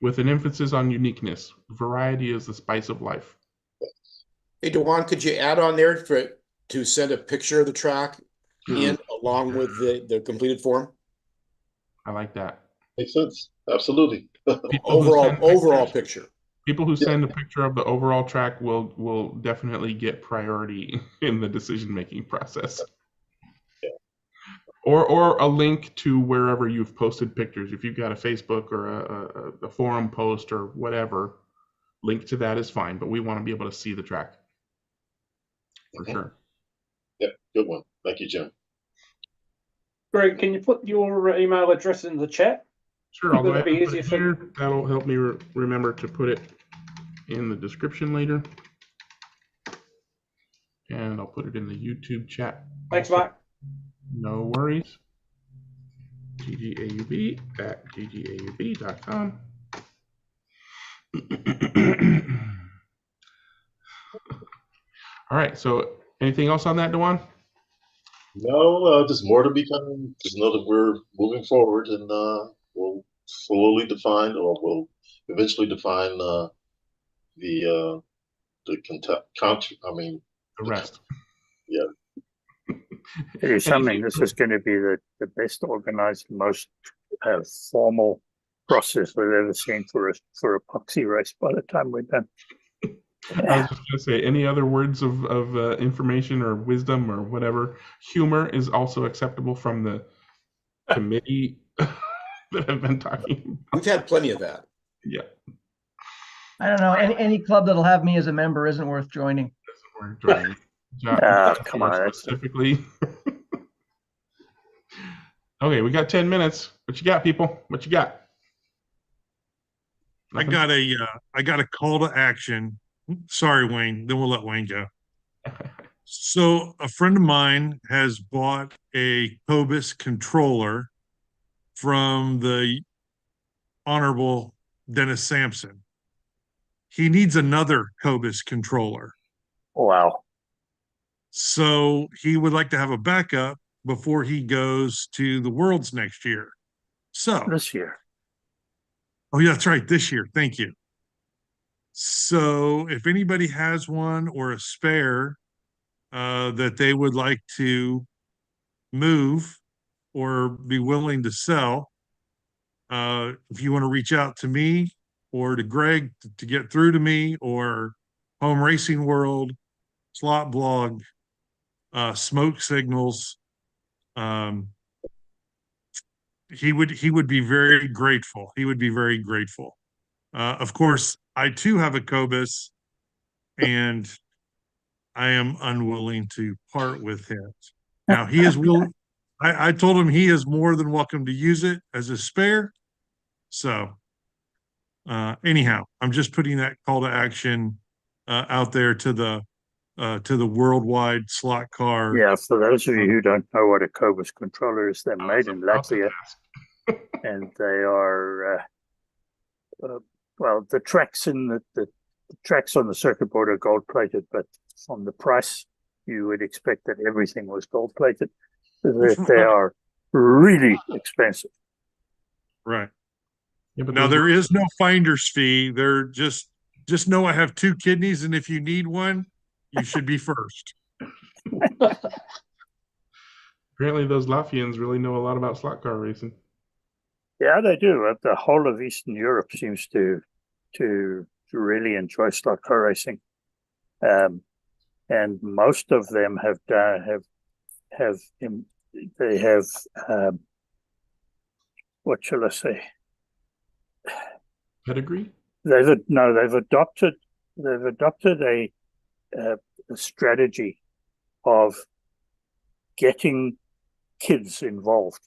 With an emphasis on uniqueness. Variety is the spice of life. Hey, Dewan, could you add on there to send a picture of the track in along with the completed form? I like that. Makes sense. Absolutely. Overall picture. People who send a picture of the overall track will definitely get priority in the decision-making process. Yeah. Or a link to wherever you've posted pictures. If you've got a Facebook or a forum post or whatever, link to that is fine, but we want to be able to see the track. For sure. Yep, good one. Thank you, Jim. Greg, can you put your email address in the chat? Sure, I'll go ahead and put it here. That'll help me remember to put it in the description later. And I'll put it in the YouTube chat. Thanks, Mark. No worries. ggAUB@ggAUB.com. All right, so anything else on that, Dewan? No, just more to be coming. Just know that we're moving forward, and we'll slowly define, or we'll eventually define the rest. Yeah. It is something. This is going to be the best organized, most formal process we've ever seen for a proxy race by the time we're done. I was just going to say, any other words of information or wisdom or whatever? Humor is also acceptable from the committee that I've been talking about. We've had plenty of that. Yeah. I don't know. Any club that'll have me as a member isn't worth joining. Come on. Specifically. Okay, we got 10 minutes. What you got, people? What you got? Nothing? I got a call to action. Sorry, Wayne. Then we'll let Wayne go. So a friend of mine has bought a Cobus controller from the Honorable Dennis Sampson. He needs another Cobus controller. Wow. So he would like to have a backup before he goes to the Worlds next year. So this year. Oh, yeah, that's right. This year. Thank you. So if anybody has one or a spare that they would like to move or be willing to sell, if you want to reach out to me or to Greg to get through to me, or Home Racing World, Slot Blog, Smoke Signals, he would be very grateful. He would be very grateful. Of course, I too have a Cobus, and I am unwilling to part with it. Now he is willing. I told him he is more than welcome to use it as a spare. So Anyhow, I'm just putting that call to action out there to the worldwide slot car. Yeah, for those of you who don't know what a Cobus controller is, they're made in Latvia, and they are well, the tracks in the tracks on the circuit board are gold plated, but from the price, you would expect that everything was gold plated. They are really expensive. Right. Yeah, but now there is no finder's fee. They're just know I have 2 kidneys, and if you need one, you should be first. Apparently, those Latvians really know a lot about slot car racing. Yeah, they do. The whole of Eastern Europe seems to really enjoy slot car racing, and most of them have what shall I say? Pedigree? They've adopted a strategy of getting kids involved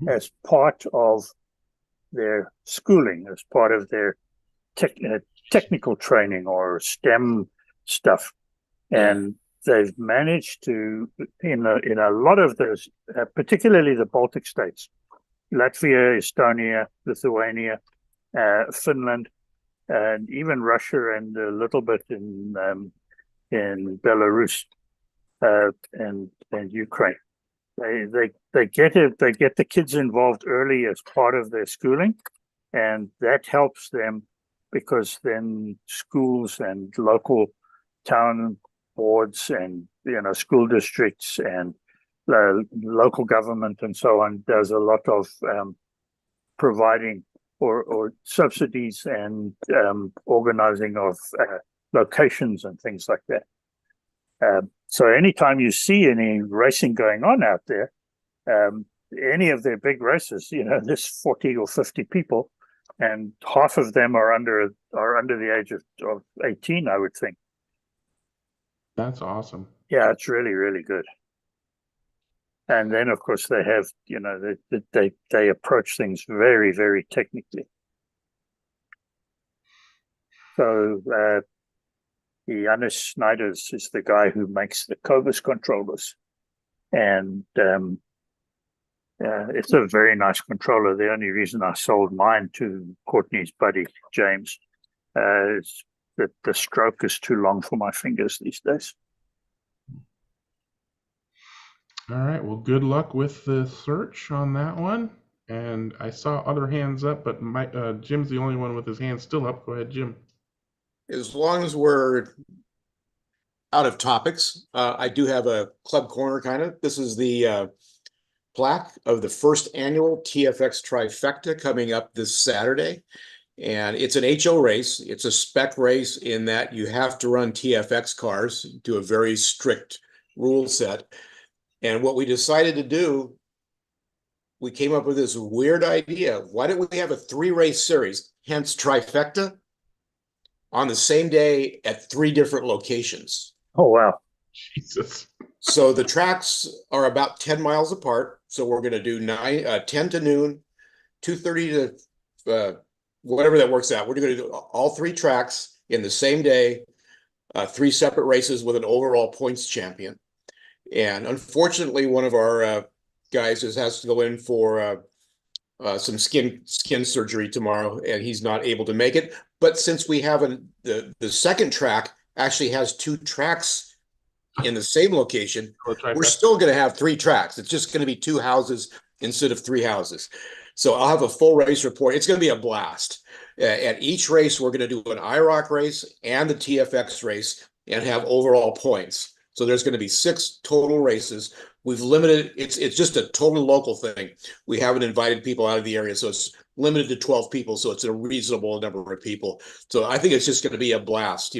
as part of their schooling, as part of their technical training or STEM stuff, and they've managed to, in a lot of those, particularly the Baltic states, Latvia, Estonia, Lithuania, Finland, and even Russia, and a little bit in Belarus and Ukraine. They get the kids involved early as part of their schooling, and that helps them because then schools and local town boards and school districts and local government and so on does a lot of providing or subsidies and organizing of locations and things like that. So anytime you see any racing going on out there, any of their big races, there's 40 or 50 people, and half of them are under the age of 18, I would think. That's awesome. Yeah, it's really, really good. And then, of course, they have, they approach things very, very technically. So Janis Snijders is the guy who makes the Cobus controllers. And it's a very nice controller. The only reason I sold mine to Courtney's buddy, James, is that the stroke is too long for my fingers these days. All right. Well, good luck with the search on that one. And I saw other hands up, but Jim's the only one with his hand still up. Go ahead, Jim. As long as we're out of topics, I do have a club corner kind of. This is the plaque of the first annual TFX Trifecta coming up this Saturday. And it's an HO race. It's a spec race in that you have to run TFX cars to a very strict rule set. And what we decided to do, we came up with this weird idea. Why don't we have a 3-race series, hence Trifecta, on the same day at 3 different locations? Oh, wow. Jesus. So the tracks are about 10 miles apart. So we're going to do 10 to noon, 2:30 to whatever that works out. We're going to do all 3 tracks in the same day, 3 separate races with an overall points champion. And unfortunately, one of our guys has to go in for some skin surgery tomorrow, and he's not able to make it. But since we have the second track actually has 2 tracks in the same location, we're still going to have 3 tracks. It's just going to be 2 houses instead of 3 houses. So I'll have a full race report. It's going to be a blast. At each race, we're going to do an IROC race and the TFX race and have overall points. So there's going to be 6 total races. We've limited, it's just a total local thing. We haven't invited people out of the area, so it's limited to 12 people. So it's a reasonable number of people. So I think it's just going to be a blast,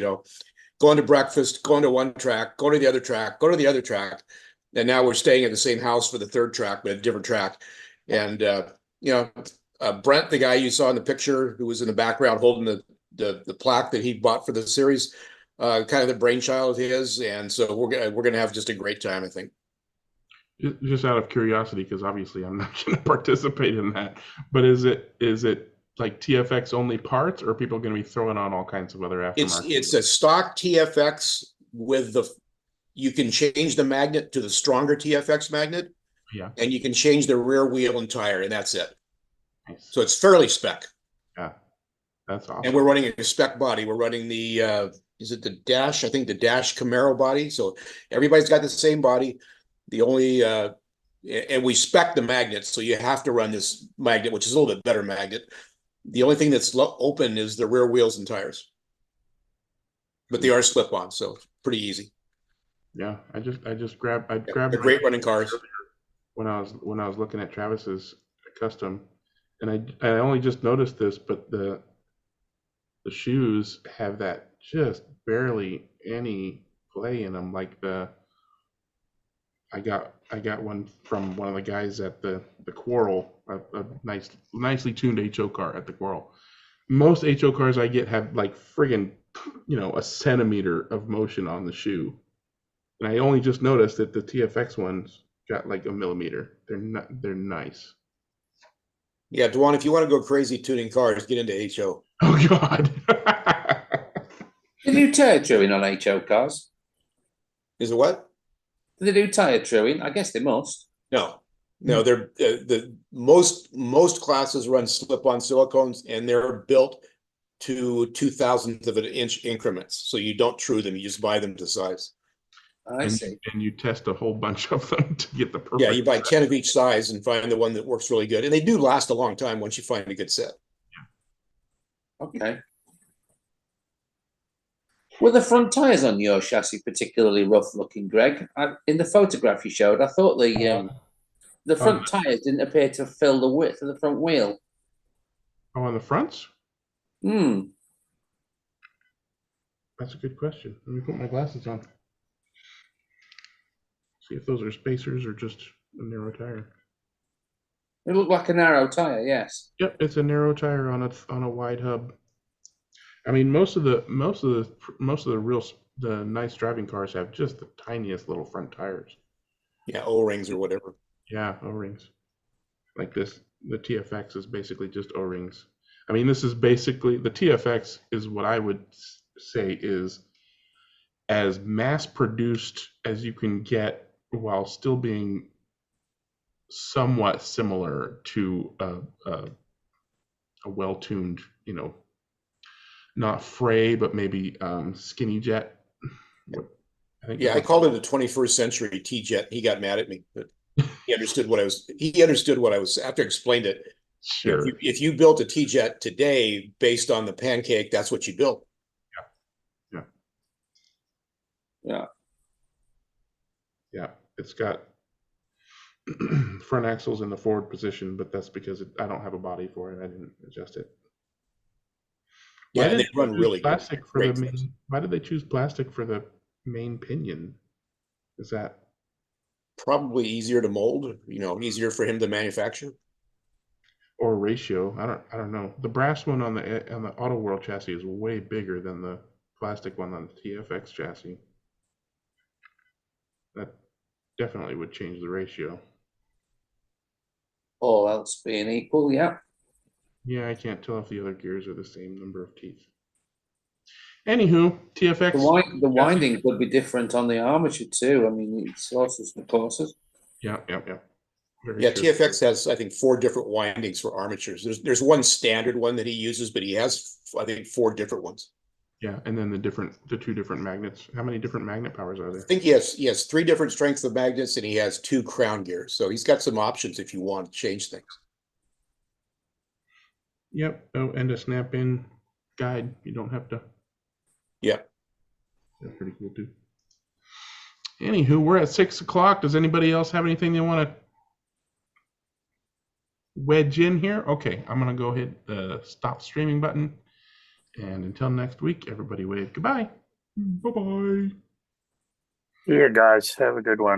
going to breakfast, going to one track, going to the other track, going to the other track. And now we're staying at the same house for the 3rd track, but a different track. And, Brent, the guy you saw in the picture who was in the background holding the plaque that he bought for the series, kind of the brainchild of his. And so we're going to have just a great time, I think. Just out of curiosity, because obviously I'm not going to participate in that, but is it like TFX only parts, or are people going to be throwing on all kinds of other aftermarket? It's a stock TFX with you can change the magnet to the stronger TFX magnet. Yeah. And you can change the rear wheel and tire, and that's it. Nice. So it's fairly spec. Yeah. That's awesome. And we're running a spec body. We're running the is it the Dash? I think the Dash Camaro body. So everybody's got the same body. The only and we spec the magnet, so you have to run this magnet, which is a little bit better magnet. The only thing that's open is the rear wheels and tires. But they are slip-on, so it's pretty easy. Yeah, I grabbed They're great running cars. When I was looking at Travis's custom, and I only just noticed this, but the shoes have that just barely any play in them. Like I got one from one of the guys at the Quarrel, a nicely tuned HO car at the Quarrel. Most HO cars I get have like friggin', a centimeter of motion on the shoe, and I only just noticed that the TFX ones got like a millimeter. They're nice. Yeah, Dwan, if you want to go crazy tuning cars, get into HO. Oh God. Do they do tire truing on HO cars? Is it what? Do they do tire truing? I guess they must. No, they're the most classes run slip-on silicones, and they're built to 0.002 of an inch increments. So you don't true them; you just buy them to size. I see. And you test a whole bunch of them to get the perfect. Yeah, you buy 10 of each size and find the one that works really good, and they do last a long time once you find a good set. Okay. Were the front tires on your chassis particularly rough looking, Greg? In the photograph you showed, I thought the front tires didn't appear to fill the width of the front wheel. Oh, on the fronts? Hmm. That's a good question. Let me put my glasses on. See if those are spacers or just a narrow tire. It looked like a narrow tire, yes. Yep, it's a narrow tire on a wide hub. I mean, most of the nice driving cars have just the tiniest little front tires. Yeah, O-rings or whatever. Yeah, O-rings. Like this, the TFX is basically just O-rings. I mean, this is basically, the TFX is what I would say is as mass-produced as you can get while still being somewhat similar to a well-tuned, not fray, but maybe skinny jet. I called it a 21st century T-jet. He got mad at me, but he understood what I was after I explained it. Sure. If you built a T-jet today based on the pancake, that's what you built. Yeah. It's got front axles in the forward position, but that's because I don't have a body for it. I didn't adjust it. Yeah, and they run really plastic good. For the main, why did they choose plastic for the main pinion? Is that probably easier to mold? Easier for him to manufacture, or ratio? I don't know. The brass one on the Auto World chassis is way bigger than the plastic one on the TFX chassis. That definitely would change the ratio. All else being equal, yeah. Yeah, I can't tell if the other gears are the same number of teeth. Anywho, TFX. The winding could be different on the armature too. I mean, it's also some courses. Yeah. Yeah, TFX has, I think, 4 different windings for armatures. There's one standard one that he uses, but he has, I think, 4 different ones. Yeah, and then the 2 different magnets. How many different magnet powers are there? I think he has 3 different strengths of magnets, and he has 2 crown gears. So he's got some options if you want to change things. Yep. Oh, and a snap-in guide. You don't have to. Yep. That's pretty cool too. Anywho, we're at 6 o'clock. Does anybody else have anything they want to wedge in here? Okay, I'm gonna go hit the stop streaming button. And until next week, everybody wave goodbye. Bye-bye. Yeah, guys, have a good one.